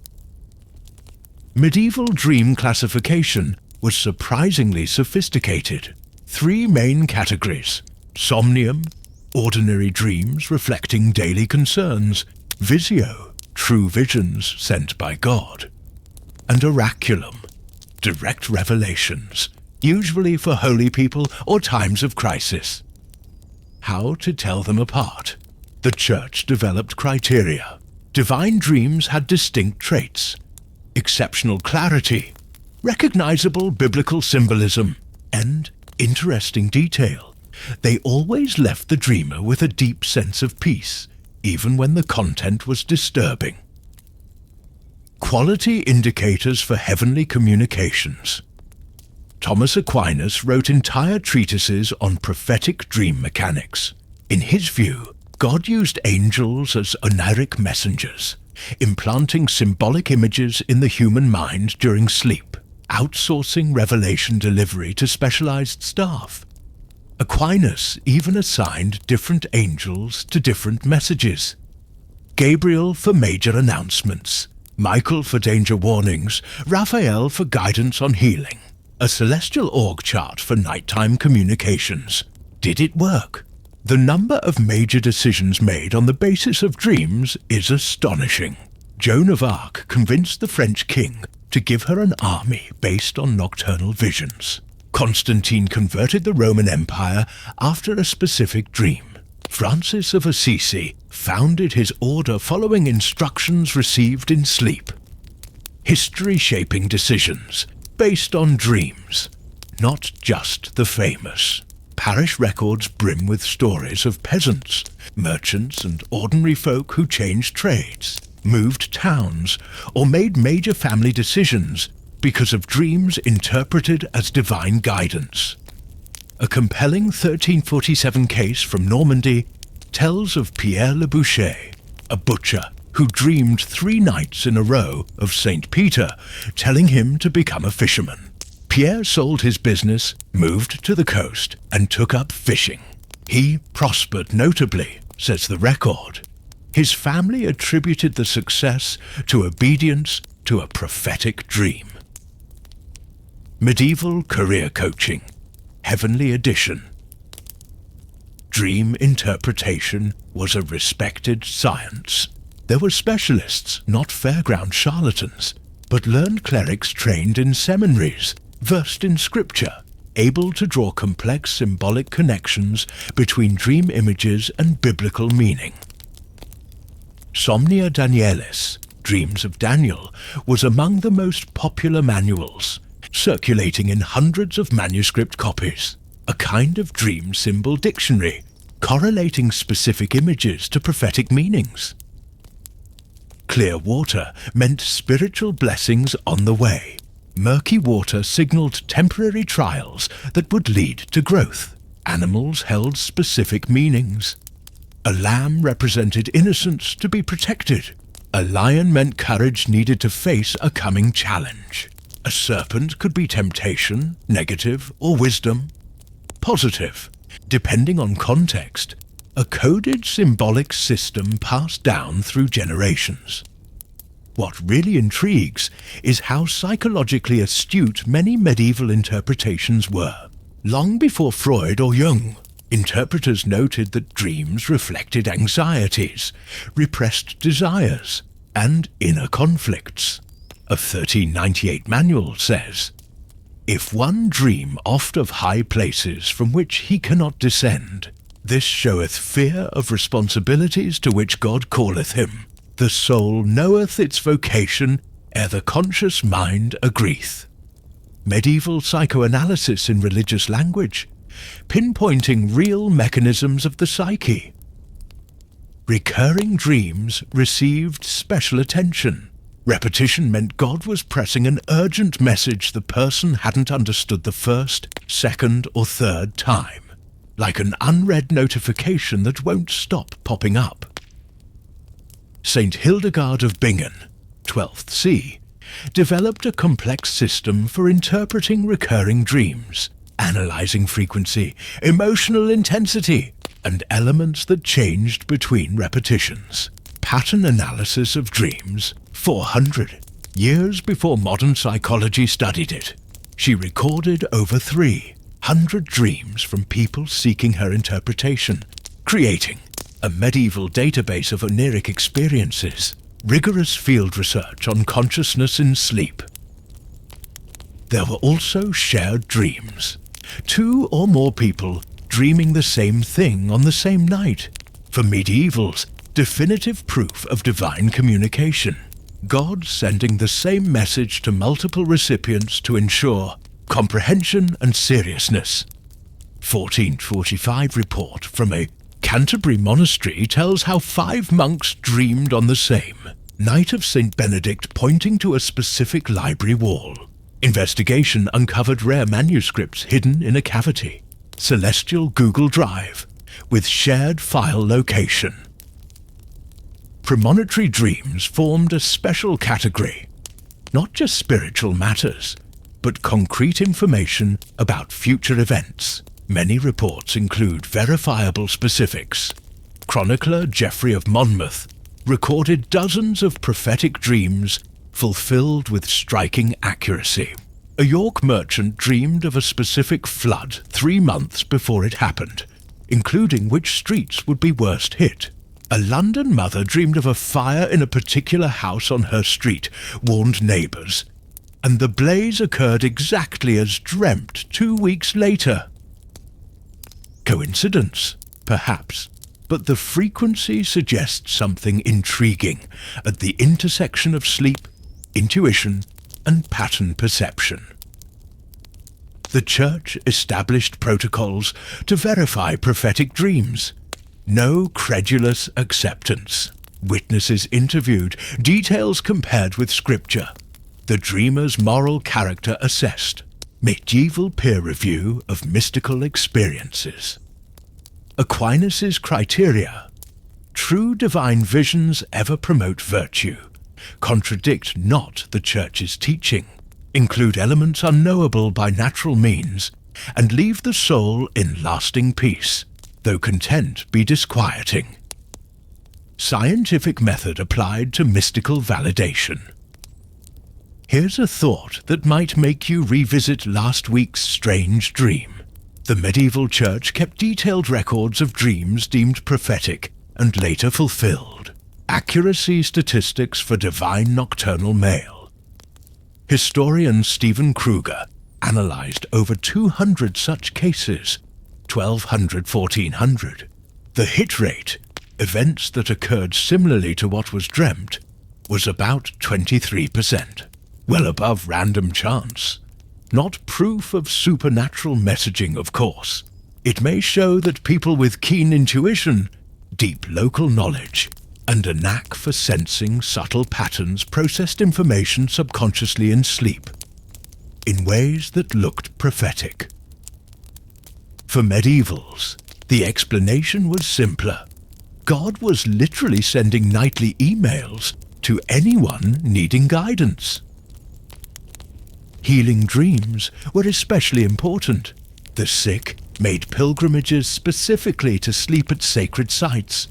Medieval dream classification was surprisingly sophisticated. 3 main categories: somnium, ordinary dreams reflecting daily concerns; visio, true visions sent by God; and oraculum, direct revelations, usually for holy people or times of crisis. How to tell them apart? The Church developed criteria. Divine dreams had distinct traits: exceptional clarity, recognizable biblical symbolism, and interesting detail. They always left the dreamer with a deep sense of peace, even when the content was disturbing. Quality indicators for heavenly communications. Thomas Aquinas wrote entire treatises on prophetic dream mechanics. In his view, God used angels as oniric messengers, implanting symbolic images in the human mind during sleep, outsourcing revelation delivery to specialized staff. Aquinas even assigned different angels to different messages. Gabriel for major announcements, Michael for danger warnings, Raphael for guidance on healing. A celestial org chart for nighttime communications. Did it work? The number of major decisions made on the basis of dreams is astonishing. Joan of Arc convinced the French king to give her an army based on nocturnal visions. Constantine converted the Roman Empire after a specific dream. Francis of Assisi founded his order following instructions received in sleep. History-shaping decisions based on dreams, not just the famous. Parish records brim with stories of peasants, merchants, and ordinary folk who changed trades, moved towns, or made major family decisions because of dreams interpreted as divine guidance. A compelling 1347 case from Normandy tells of Pierre Le Boucher, a butcher who dreamed 3 nights in a row of St. Peter telling him to become a fisherman. Pierre sold his business, moved to the coast, and took up fishing. He prospered notably, says the record. His family attributed the success to obedience to a prophetic dream. Medieval career coaching, Heavenly Edition. Dream interpretation was a respected science. There were specialists, not fairground charlatans, but learned clerics trained in seminaries, versed in scripture, able to draw complex symbolic connections between dream images and biblical meaning. Somnia Danielis, Dreams of Daniel, was among the most popular manuals, circulating in hundreds of manuscript copies, a kind of dream symbol dictionary, correlating specific images to prophetic meanings. Clear water meant spiritual blessings on the way. Murky water signaled temporary trials that would lead to growth. Animals held specific meanings. A lamb represented innocence to be protected. A lion meant courage needed to face a coming challenge. A serpent could be temptation, negative, or wisdom. Positive, depending on context, a coded symbolic system passed down through generations. What really intrigues is how psychologically astute many medieval interpretations were. Long before Freud or Jung, interpreters noted that dreams reflected anxieties, repressed desires, and inner conflicts. A 1398 manual says, "If one dream oft of high places from which he cannot descend, this showeth fear of responsibilities to which God calleth him. The soul knoweth its vocation ere the conscious mind agreeth." Medieval psychoanalysis in religious language, pinpointing real mechanisms of the psyche. recurring dreams received special attention. Repetition meant God was pressing an urgent message the person hadn't understood the first, second, or third time, like an unread notification that won't stop popping up. Saint Hildegard of Bingen, 12th C, developed a complex system for interpreting recurring dreams, analyzing frequency, emotional intensity, and elements that changed between repetitions. Pattern analysis of dreams, 400 years before modern psychology studied it. She recorded over 300 dreams from people seeking her interpretation, creating a medieval database of oniric experiences, rigorous field research on consciousness in sleep. There were also shared dreams, 2 or more people dreaming the same thing on the same night. For medievals, definitive proof of divine communication. God sending the same message to multiple recipients to ensure comprehension and seriousness. 1445 report from a Canterbury monastery tells how 5 monks dreamed on the same night of St. Benedict, pointing to a specific library wall. Investigation uncovered rare manuscripts hidden in a cavity. Celestial Google Drive with shared file location. Premonitory dreams formed a special category, not just spiritual matters, but concrete information about future events. Many reports include verifiable specifics. Chronicler Geoffrey of Monmouth recorded dozens of prophetic dreams fulfilled with striking accuracy. A York merchant dreamed of a specific flood 3 months before it happened, including which streets would be worst hit. A London mother dreamed of a fire in a particular house on her street, warned neighbours, and the blaze occurred exactly as dreamt 2 weeks later. Coincidence? Perhaps, but the frequency suggests something intriguing at the intersection of sleep, intuition, and pattern perception. The Church established protocols to verify prophetic dreams. No credulous acceptance. Witnesses interviewed, details compared with Scripture. The dreamer's moral character assessed. Medieval peer review of mystical experiences. Aquinas' criteria. True divine visions ever promote virtue, contradict not the Church's teaching, include elements unknowable by natural means, and leave the soul in lasting peace, though content be disquieting. Scientific method applied to mystical validation. Here's a thought that might make you revisit last week's strange dream. The medieval Church kept detailed records of dreams deemed prophetic and later fulfilled. Accuracy statistics for divine nocturnal mail. Historian Stephen Kruger analyzed over 200 such cases, 1200–1400. The hit rate, events that occurred similarly to what was dreamt, was about 23%, well above random chance. Not proof of supernatural messaging, of course. It may show that people with keen intuition, deep local knowledge, and a knack for sensing subtle patterns processed information subconsciously in sleep, in ways that looked prophetic. For medievals, the explanation was simpler. God was literally sending nightly emails to anyone needing guidance. Healing dreams were especially important. The sick made pilgrimages specifically to sleep at sacred sites,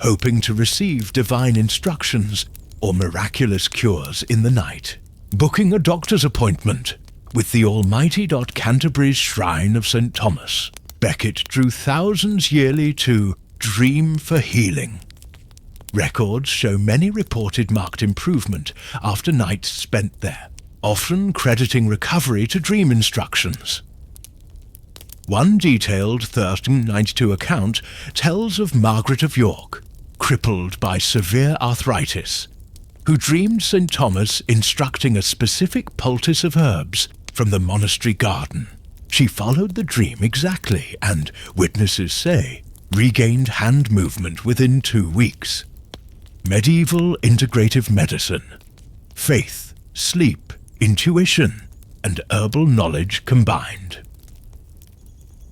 hoping to receive divine instructions or miraculous cures in the night. Booking a doctor's appointment with the almighty Canterbury's Shrine of St. Thomas. Becket drew thousands yearly to dream for healing. Records show many reported marked improvement after nights spent there, often crediting recovery to dream instructions. One detailed 1392 account tells of Margaret of York, crippled by severe arthritis, who dreamed St. Thomas instructing a specific poultice of herbs from the monastery garden. She followed the dream exactly and, witnesses say, regained hand movement within 2 weeks. Medieval integrative medicine. Faith, sleep, intuition, and herbal knowledge combined.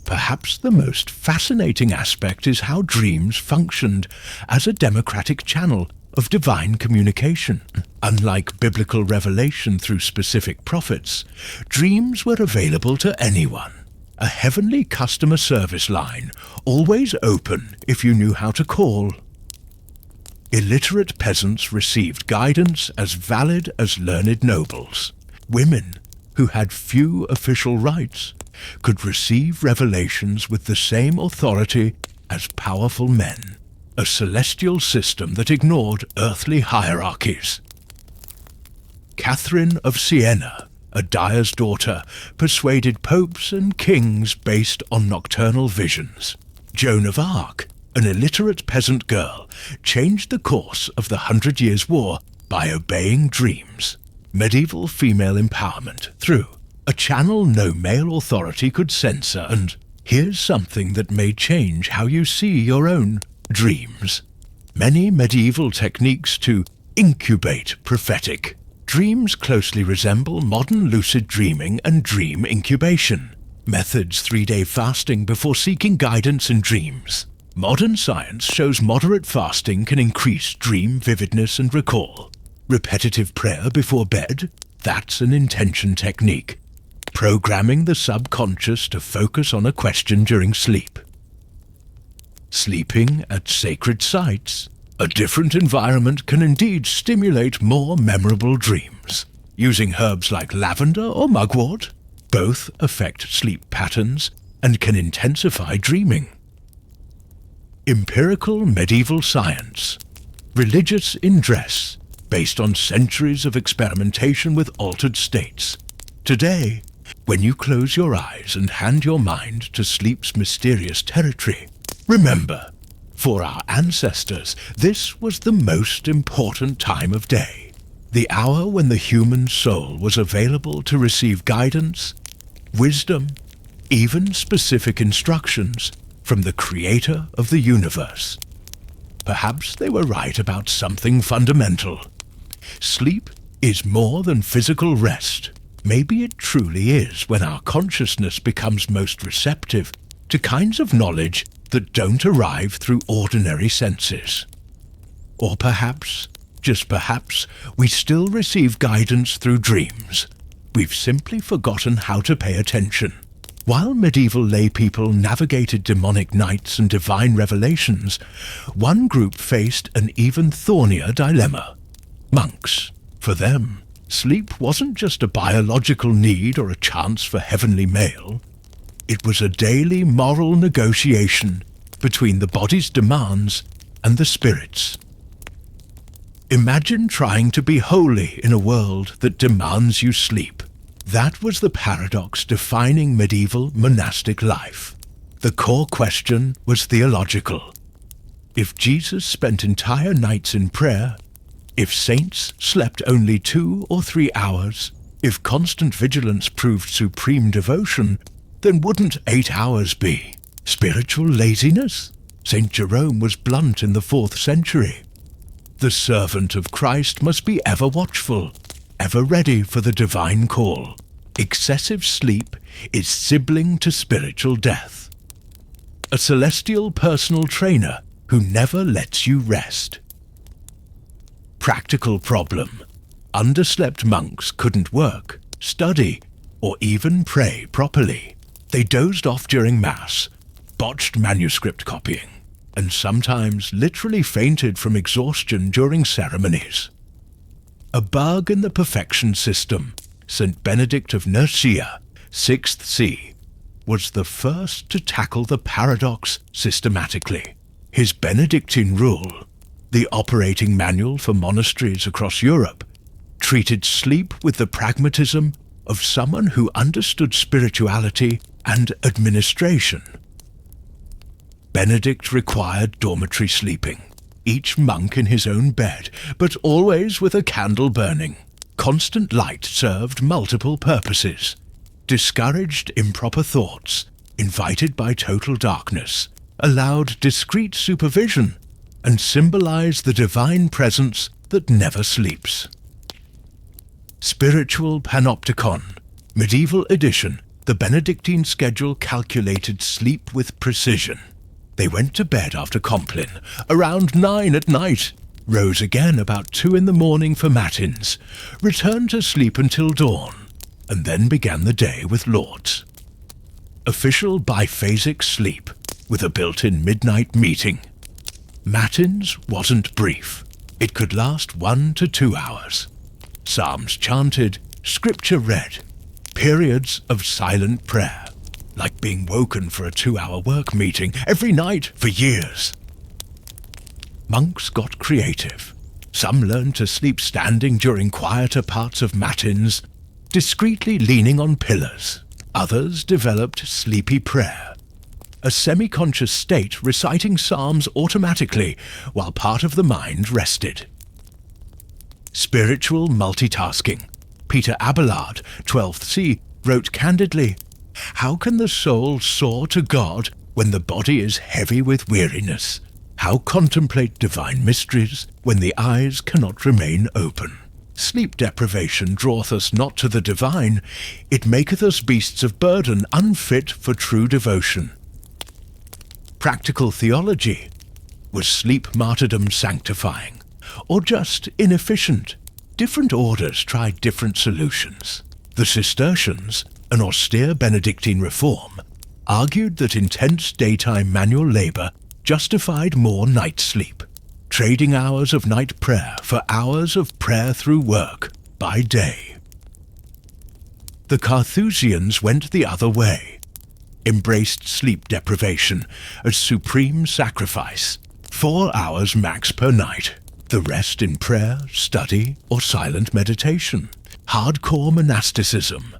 Perhaps the most fascinating aspect is how dreams functioned as a democratic channel of divine communication. Unlike biblical revelation through specific prophets, dreams were available to anyone. A heavenly customer service line, always open if you knew how to call. Illiterate peasants received guidance as valid as learned nobles. Women, who had few official rights, could receive revelations with the same authority as powerful men. A celestial system that ignored earthly hierarchies. Catherine of Siena, a dyer's daughter, persuaded popes and kings based on nocturnal visions. Joan of Arc, an illiterate peasant girl, changed the course of the 100 Years' War by obeying dreams. Medieval female empowerment through a channel no male authority could censor, and here's something that may change how you see your own dreams. Many medieval techniques to incubate prophetic. Dreams closely resemble modern lucid dreaming and dream incubation. Methods: 3-day fasting before seeking guidance in dreams. Modern science shows moderate fasting can increase dream vividness and recall. Repetitive prayer before bed, that's an intention technique. Programming the subconscious to focus on a question during sleep. Sleeping at sacred sites. A different environment can indeed stimulate more memorable dreams. Using herbs like lavender or mugwort, both affect sleep patterns and can intensify dreaming. Empirical medieval science. Religious in dress, based on centuries of experimentation with altered states. Today, when you close your eyes and hand your mind to sleep's mysterious territory, remember, for our ancestors, this was the most important time of day. The hour when the human soul was available to receive guidance, wisdom, even specific instructions from the Creator of the universe. Perhaps they were right about something fundamental. Sleep is more than physical rest. Maybe it truly is when our consciousness becomes most receptive to kinds of knowledge that don't arrive through ordinary senses. Or perhaps, just perhaps, we still receive guidance through dreams. We've simply forgotten how to pay attention. While medieval laypeople navigated demonic nights and divine revelations, one group faced an even thornier dilemma. Monks. For them, sleep wasn't just a biological need or a chance for heavenly mail. It was a daily moral negotiation between the body's demands and the spirit's. Imagine trying to be holy in a world that demands you sleep. That was the paradox defining medieval monastic life. The core question was theological. If Jesus spent entire nights in prayer, if saints slept only 2 or 3 hours, if constant vigilance proved supreme devotion, then wouldn't 8 hours be spiritual laziness? St. Jerome was blunt in the 4th century. The servant of Christ must be ever watchful, ever ready for the divine call. Excessive sleep is sibling to spiritual death. A celestial personal trainer who never lets you rest. Practical problem. Underslept monks couldn't work, study, or even pray properly. They dozed off during Mass, botched manuscript copying, and sometimes literally fainted from exhaustion during ceremonies. A bug in the perfection system, St. Benedict of Nursia, 6th C, was the first to tackle the paradox systematically. His Benedictine rule, the operating manual for monasteries across Europe, treated sleep with the pragmatism of someone who understood spirituality and administration. Benedict required dormitory sleeping, each monk in his own bed, but always with a candle burning. Constant light served multiple purposes, discouraged improper thoughts, invited by total darkness, allowed discreet supervision, and symbolized the divine presence that never sleeps. Spiritual Panopticon, medieval edition. The Benedictine schedule calculated sleep with precision. They went to bed after Compline, around 9 at night, rose again about 2 in the morning for matins, returned to sleep until dawn, and then began the day with lauds. Official biphasic sleep, with a built-in midnight meeting. Matins wasn't brief. It could last 1 to 2 hours. Psalms chanted, scripture read, periods of silent prayer, like being woken for a 2-hour work meeting every night for years. Monks got creative. Some learned to sleep standing during quieter parts of matins, discreetly leaning on pillars. Others developed sleepy prayer, a semi-conscious state reciting psalms automatically while part of the mind rested. Spiritual multitasking. Peter Abelard, 12th C, wrote candidly, "How can the soul soar to God when the body is heavy with weariness? How contemplate divine mysteries when the eyes cannot remain open? Sleep deprivation draweth us not to the divine, it maketh us beasts of burden unfit for true devotion." Practical theology. Was sleep martyrdom sanctifying, or just inefficient? Different orders tried different solutions. The Cistercians, an austere Benedictine reform, argued that intense daytime manual labor justified more night sleep, trading hours of night prayer for hours of prayer through work by day. The Carthusians went the other way, embraced sleep deprivation as supreme sacrifice, 4 hours max per night. The rest in prayer, study, or silent meditation. Hardcore monasticism.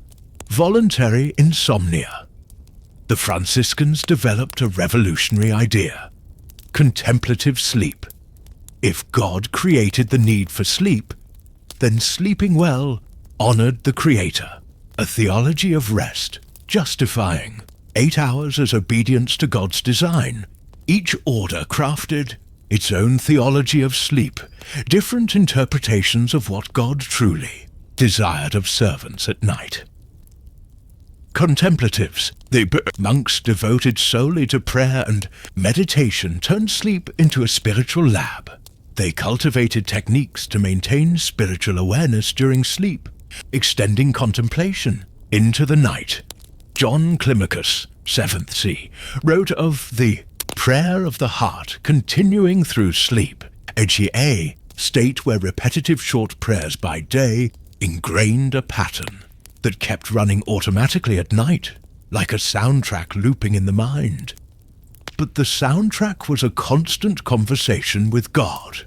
Voluntary insomnia. The Franciscans developed a revolutionary idea. Contemplative sleep. If God created the need for sleep, then sleeping well honored the Creator. A theology of rest, justifying 8 hours as obedience to God's design. Each order crafted its own theology of sleep, different interpretations of what God truly desired of servants at night. Contemplatives, the monks devoted solely to prayer and meditation, turned sleep into a spiritual lab. They cultivated techniques to maintain spiritual awareness during sleep, extending contemplation into the night. John Climacus, 7th C, wrote of the prayer of the heart continuing through sleep, a state where repetitive short prayers by day ingrained a pattern that kept running automatically at night, like a soundtrack looping in the mind. But the soundtrack was a constant conversation with God.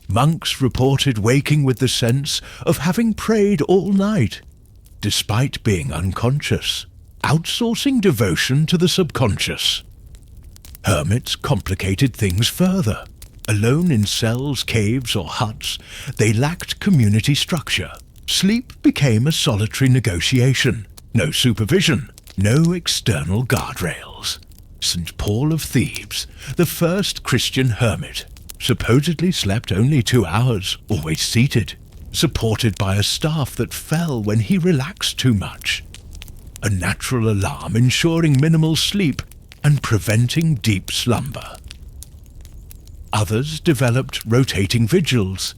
Monks reported waking with the sense of having prayed all night, despite being unconscious, outsourcing devotion to the subconscious. Hermits complicated things further. Alone in cells, caves, or huts, they lacked community structure. Sleep became a solitary negotiation. No supervision, no external guardrails. St. Paul of Thebes, the first Christian hermit, supposedly slept only 2 hours, always seated, supported by a staff that fell when he relaxed too much. A natural alarm ensuring minimal sleep and preventing deep slumber. Others developed rotating vigils,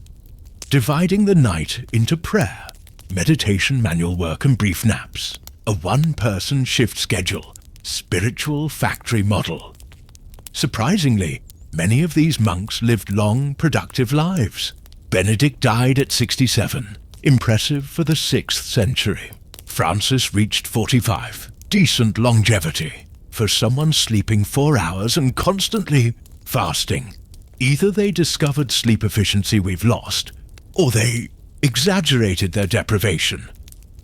dividing the night into prayer, meditation, manual work, and brief naps. A one-person shift schedule, spiritual factory model. Surprisingly, many of these monks lived long, productive lives. Benedict died at 67, impressive for the 6th century. Francis reached 45, decent longevity for someone sleeping 4 hours and constantly fasting. Either they discovered sleep efficiency we've lost, or they exaggerated their deprivation.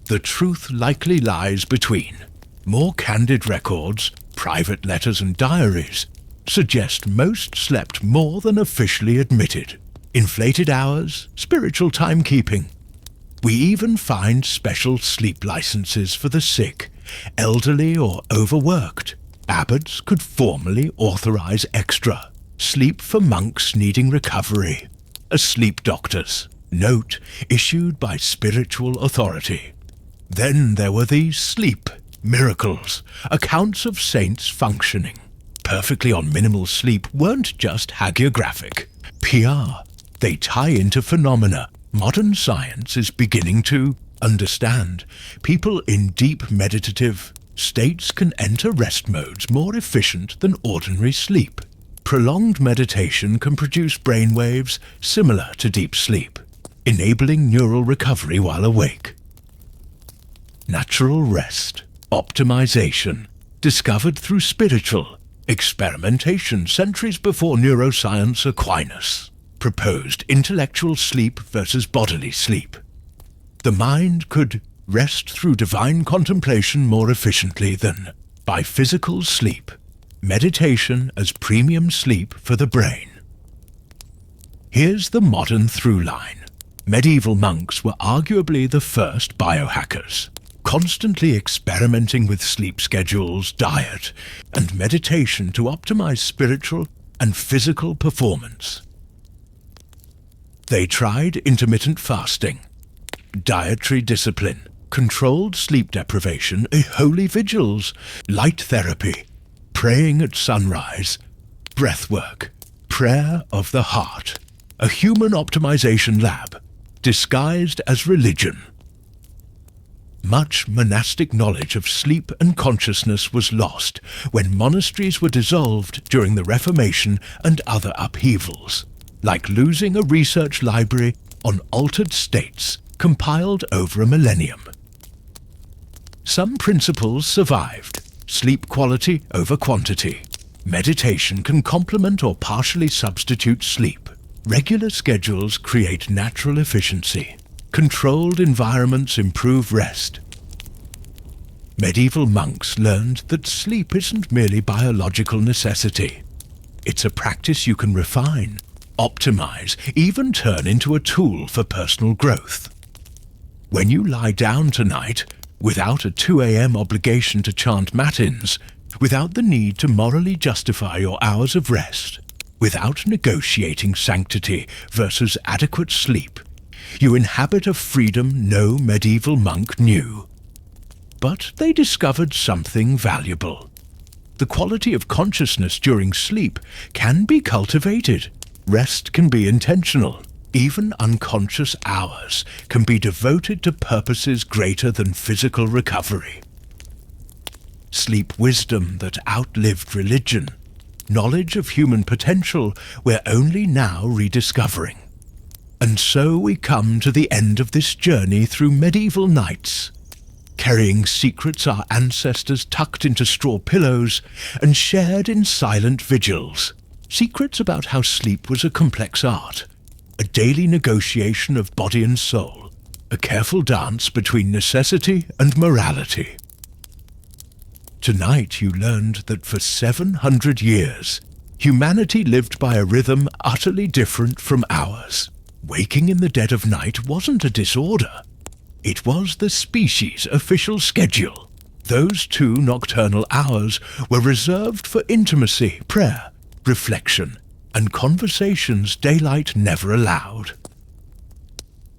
The truth likely lies between. More candid records, private letters and diaries, suggest most slept more than officially admitted. Inflated hours, spiritual timekeeping. We even find special sleep licenses for the sick, elderly or overworked. Abbots could formally authorize extra sleep for monks needing recovery, as sleep doctors, note issued by spiritual authority. Then there were the sleep miracles, accounts of saints functioning perfectly on minimal sleep weren't just hagiographic. PR. They tie into phenomena modern science is beginning to understand. People in deep meditative states can enter rest modes more efficient than ordinary sleep. Prolonged meditation can produce brainwaves similar to deep sleep, enabling neural recovery while awake. Natural rest, optimization, discovered through spiritual experimentation centuries before neuroscience Aquinas proposed intellectual sleep versus bodily sleep. The mind could rest through divine contemplation more efficiently than by physical sleep, meditation as premium sleep for the brain. Here's the modern through line. Medieval monks were arguably the first biohackers, constantly experimenting with sleep schedules, diet, and meditation to optimize spiritual and physical performance. They tried intermittent fasting, dietary discipline, controlled sleep deprivation, holy vigils, light therapy, praying at sunrise, breathwork, prayer of the heart, a human optimization lab disguised as religion. Much monastic knowledge of sleep and consciousness was lost when monasteries were dissolved during the Reformation and other upheavals, like losing a research library on altered states compiled over a millennium. Some principles survived: sleep quality over quantity. Meditation can complement or partially substitute sleep. Regular schedules create natural efficiency. Controlled environments improve rest. Medieval monks learned that sleep isn't merely biological necessity. It's a practice you can refine, optimize, even turn into a tool for personal growth. When you lie down tonight, without a 2 a.m. obligation to chant matins, without the need to morally justify your hours of rest, without negotiating sanctity versus adequate sleep, you inhabit a freedom no medieval monk knew. But they discovered something valuable. The quality of consciousness during sleep can be cultivated. Rest can be intentional. Even unconscious hours can be devoted to purposes greater than physical recovery. Sleep wisdom that outlived religion. Knowledge of human potential we're only now rediscovering. And so we come to the end of this journey through medieval nights, carrying secrets our ancestors tucked into straw pillows and shared in silent vigils. Secrets about how sleep was a complex art, a daily negotiation of body and soul, a careful dance between necessity and morality. Tonight you learned that for 700 years, humanity lived by a rhythm utterly different from ours. Waking in the dead of night wasn't a disorder. It was the species' official schedule. Those 2 nocturnal hours were reserved for intimacy, prayer, reflection, and conversations daylight never allowed.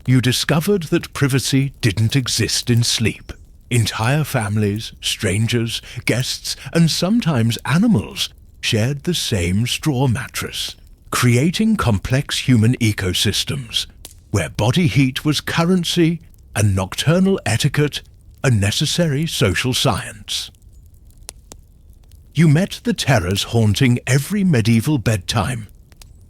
You discovered that privacy didn't exist in sleep. Entire families, strangers, guests, and sometimes animals shared the same straw mattress, creating complex human ecosystems, where body heat was currency and nocturnal etiquette a necessary social science. You met the terrors haunting every medieval bedtime.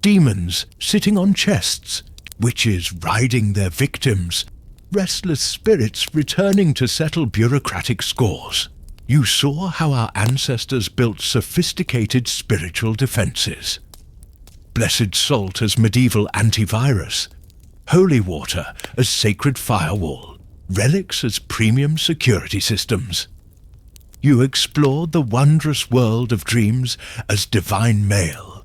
Demons sitting on chests, witches riding their victims, restless spirits returning to settle bureaucratic scores. You saw how our ancestors built sophisticated spiritual defenses. Blessed salt as medieval antivirus, holy water as sacred firewall, relics as premium security systems. You explored the wondrous world of dreams as divine mail,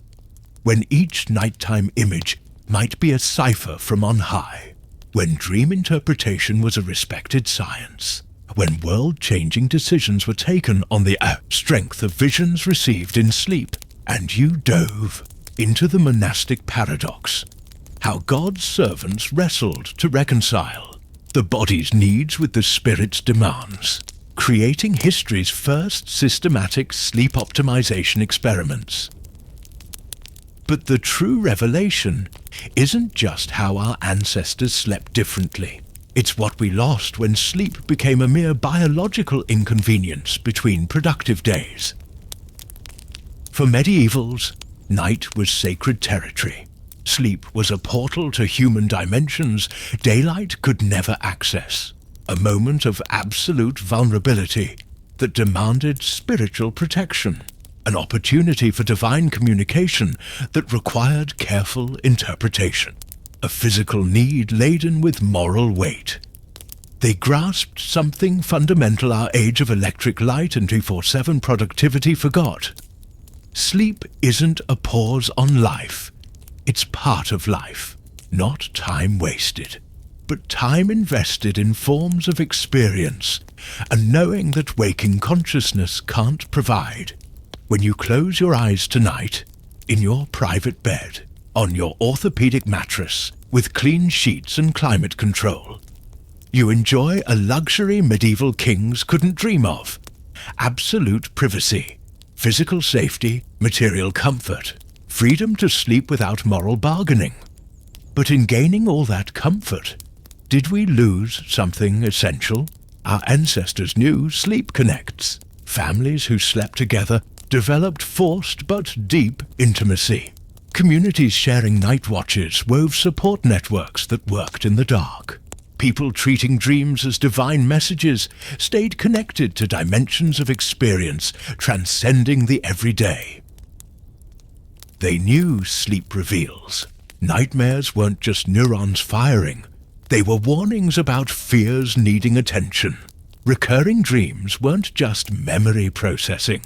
when each nighttime image might be a cipher from on high, when dream interpretation was a respected science. when world-changing decisions were taken on the strength of visions received in sleep, and you dove into the monastic paradox, how God's servants wrestled to reconcile the body's needs with the spirit's demands, creating history's first systematic sleep optimization experiments. But the true revelation isn't just how our ancestors slept differently. It's what we lost when sleep became a mere biological inconvenience between productive days. For medievals, night was sacred territory. Sleep was a portal to human dimensions daylight could never access, a moment of absolute vulnerability that demanded spiritual protection, an opportunity for divine communication that required careful interpretation, a physical need laden with moral weight. They grasped something fundamental our age of electric light and 24/7 productivity forgot. Sleep isn't a pause on life. It's part of life, not time wasted, but time invested in forms of experience and knowing that waking consciousness can't provide. When you close your eyes tonight, in your private bed, on your orthopedic mattress, with clean sheets and climate control, you enjoy a luxury medieval kings couldn't dream of: absolute privacy, physical safety, material comfort, freedom to sleep without moral bargaining. But in gaining all that comfort, did we lose something essential? Our ancestors knew sleep connects. Families who slept together developed forced but deep intimacy. Communities sharing night watches wove support networks that worked in the dark. People treating dreams as divine messages stayed connected to dimensions of experience transcending the everyday. They knew sleep reveals. Nightmares weren't just neurons firing. They were warnings about fears needing attention. Recurring dreams weren't just memory processing.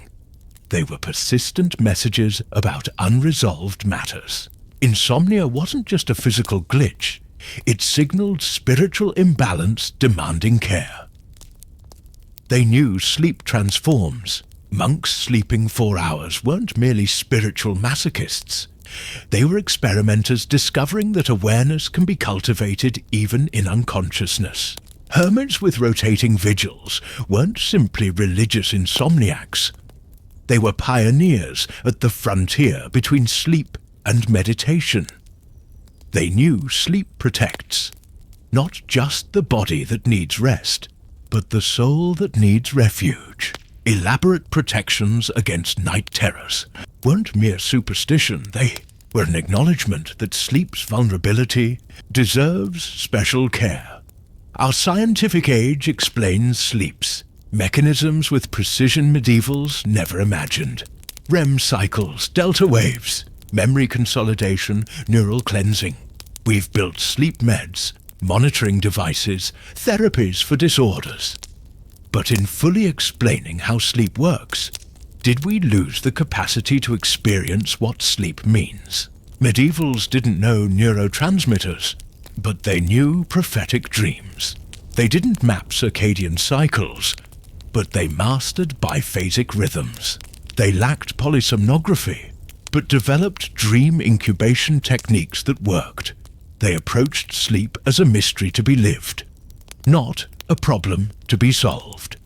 They were persistent messages about unresolved matters. Insomnia wasn't just a physical glitch. It signaled spiritual imbalance demanding care. They knew sleep transforms. Monks sleeping 4 hours weren't merely spiritual masochists. They were experimenters discovering that awareness can be cultivated even in unconsciousness. Hermits with rotating vigils weren't simply religious insomniacs. They were pioneers at the frontier between sleep and meditation. They knew sleep protects not just the body that needs rest, but the soul that needs refuge. Elaborate protections against night terrors weren't mere superstition. They were an acknowledgement that sleep's vulnerability deserves special care. Our scientific age explains sleep's mechanisms with precision medievals never imagined. REM cycles, delta waves, memory consolidation, neural cleansing. We've built sleep meds, monitoring devices, therapies for disorders. But in fully explaining how sleep works, did we lose the capacity to experience what sleep means? Medievals didn't know neurotransmitters, but they knew prophetic dreams. They didn't map circadian cycles, but they mastered biphasic rhythms. They lacked polysomnography, but developed dream incubation techniques that worked. They approached sleep as a mystery to be lived, not a problem to be solved.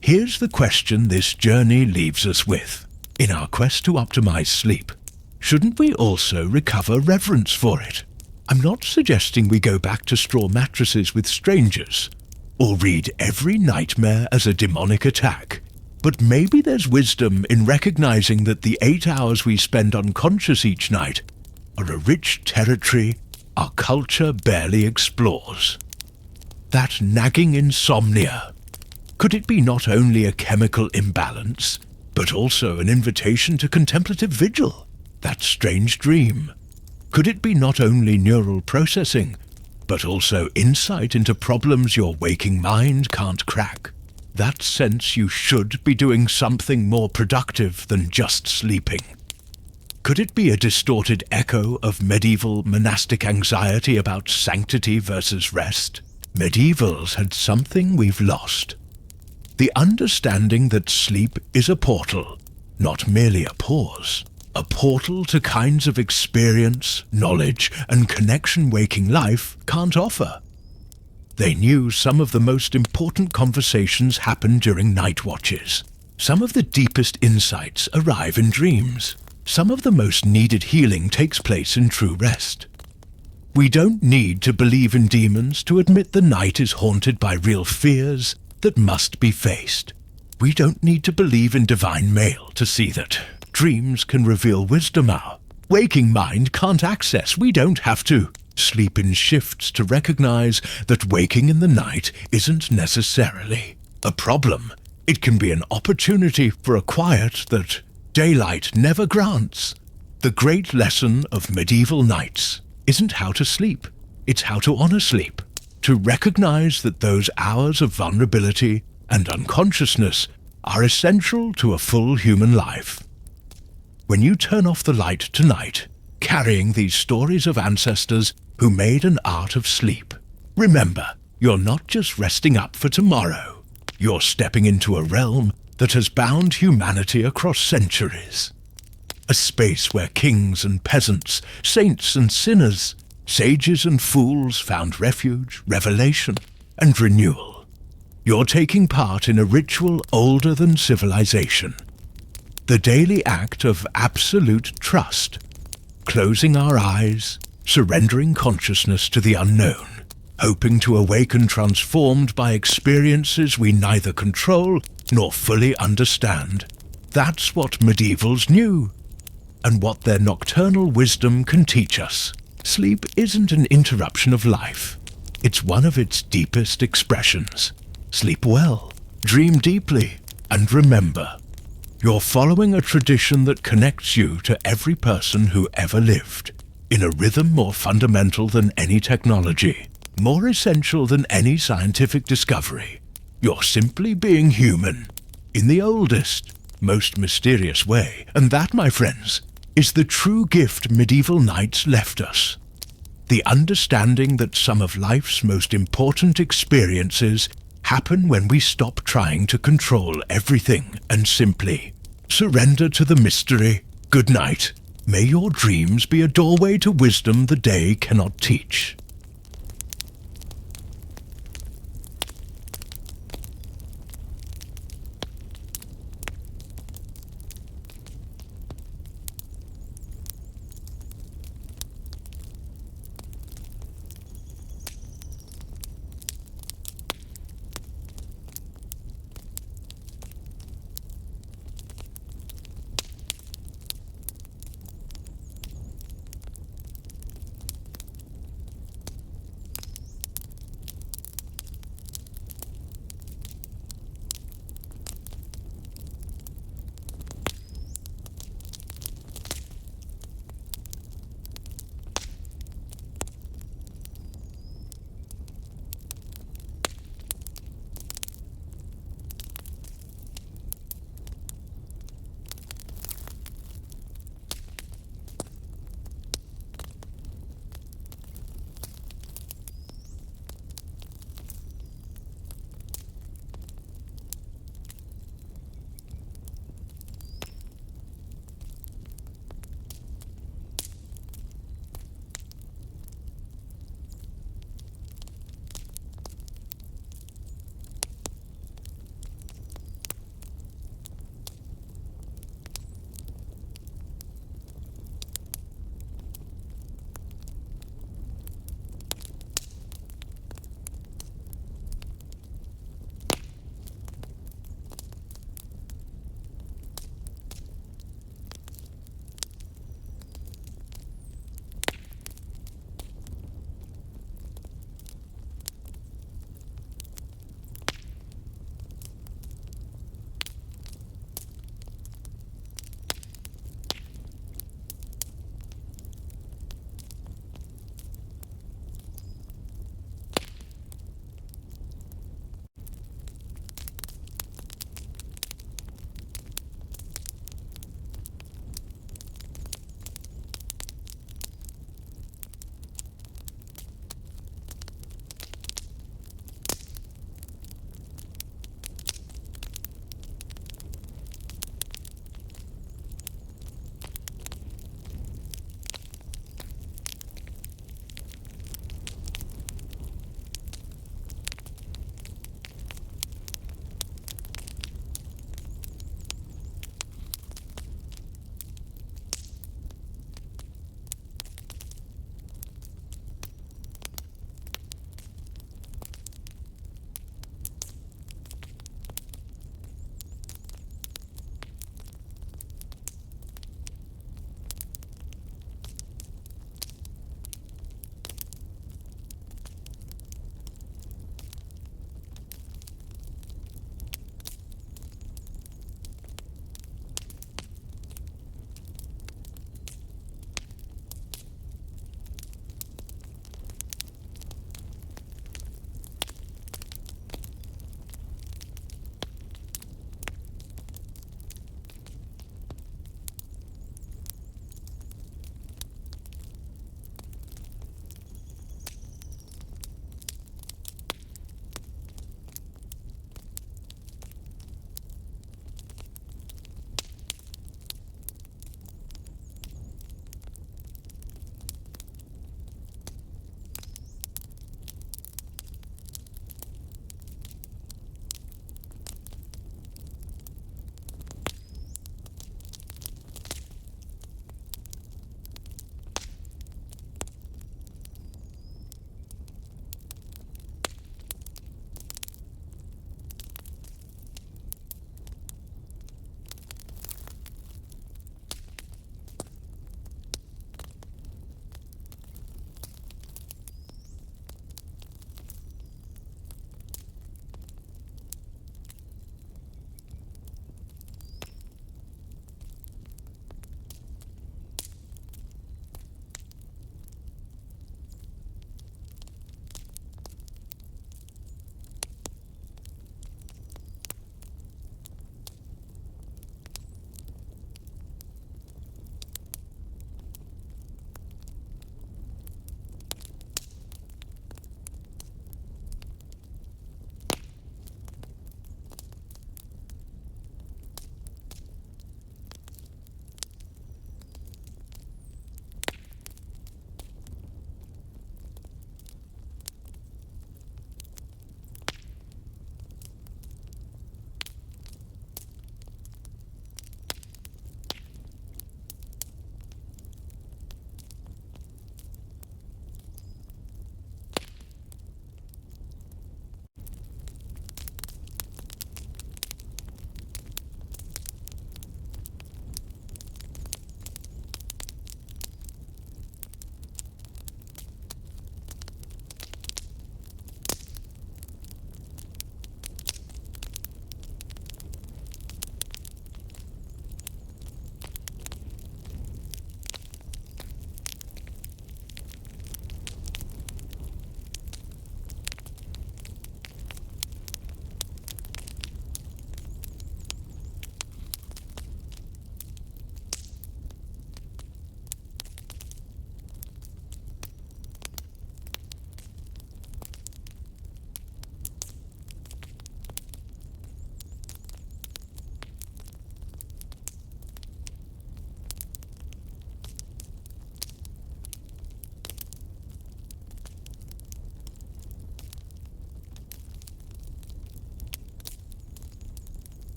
Here's the question this journey leaves us with. In our quest to optimize sleep, shouldn't we also recover reverence for it? I'm not suggesting we go back to straw mattresses with strangers, or read every nightmare as a demonic attack. But maybe there's wisdom in recognizing that the 8 hours we spend unconscious each night are a rich territory our culture barely explores. That nagging insomnia, could it be not only a chemical imbalance, but also an invitation to contemplative vigil? That strange dream, could it be not only neural processing, but also insight into problems your waking mind can't crack? That sense you should be doing something more productive than just sleeping. Could it be a distorted echo of medieval monastic anxiety about sanctity versus rest? Medievals had something we've lost. The understanding that sleep is a portal, not merely a pause. A portal to kinds of experience, knowledge, and connection waking life can't offer. They knew some of the most important conversations happen during night watches. Some of the deepest insights arrive in dreams. Some of the most needed healing takes place in true rest. We don't need to believe in demons to admit the night is haunted by real fears that must be faced. We don't need to believe in divine mail to see that dreams can reveal wisdom our waking mind can't access. We don't have to sleep in shifts to recognize that waking in the night isn't necessarily a problem. It can be an opportunity for a quiet that daylight never grants. The great lesson of medieval nights isn't how to sleep, it's how to honor sleep, to recognize that those hours of vulnerability and unconsciousness are essential to a full human life. When you turn off the light tonight, carrying these stories of ancestors who made an art of sleep, remember, you're not just resting up for tomorrow, you're stepping into a realm that has bound humanity across centuries. A space where kings and peasants, saints and sinners, sages and fools found refuge, revelation, and renewal. You're taking part in a ritual older than civilization. The daily act of absolute trust, closing our eyes, surrendering consciousness to the unknown, hoping to awaken transformed by experiences we neither control nor fully understand. That's what medievals knew, and what their nocturnal wisdom can teach us. Sleep isn't an interruption of life. It's one of its deepest expressions. Sleep well, dream deeply, and remember, you're following a tradition that connects you to every person who ever lived, in a rhythm more fundamental than any technology, more essential than any scientific discovery. You're simply being human, in the oldest, most mysterious way, and that, my friends, is the true gift medieval nights left us. The understanding that some of life's most important experiences happen when we stop trying to control everything and simply surrender to the mystery. Good night. May your dreams be a doorway to wisdom the day cannot teach.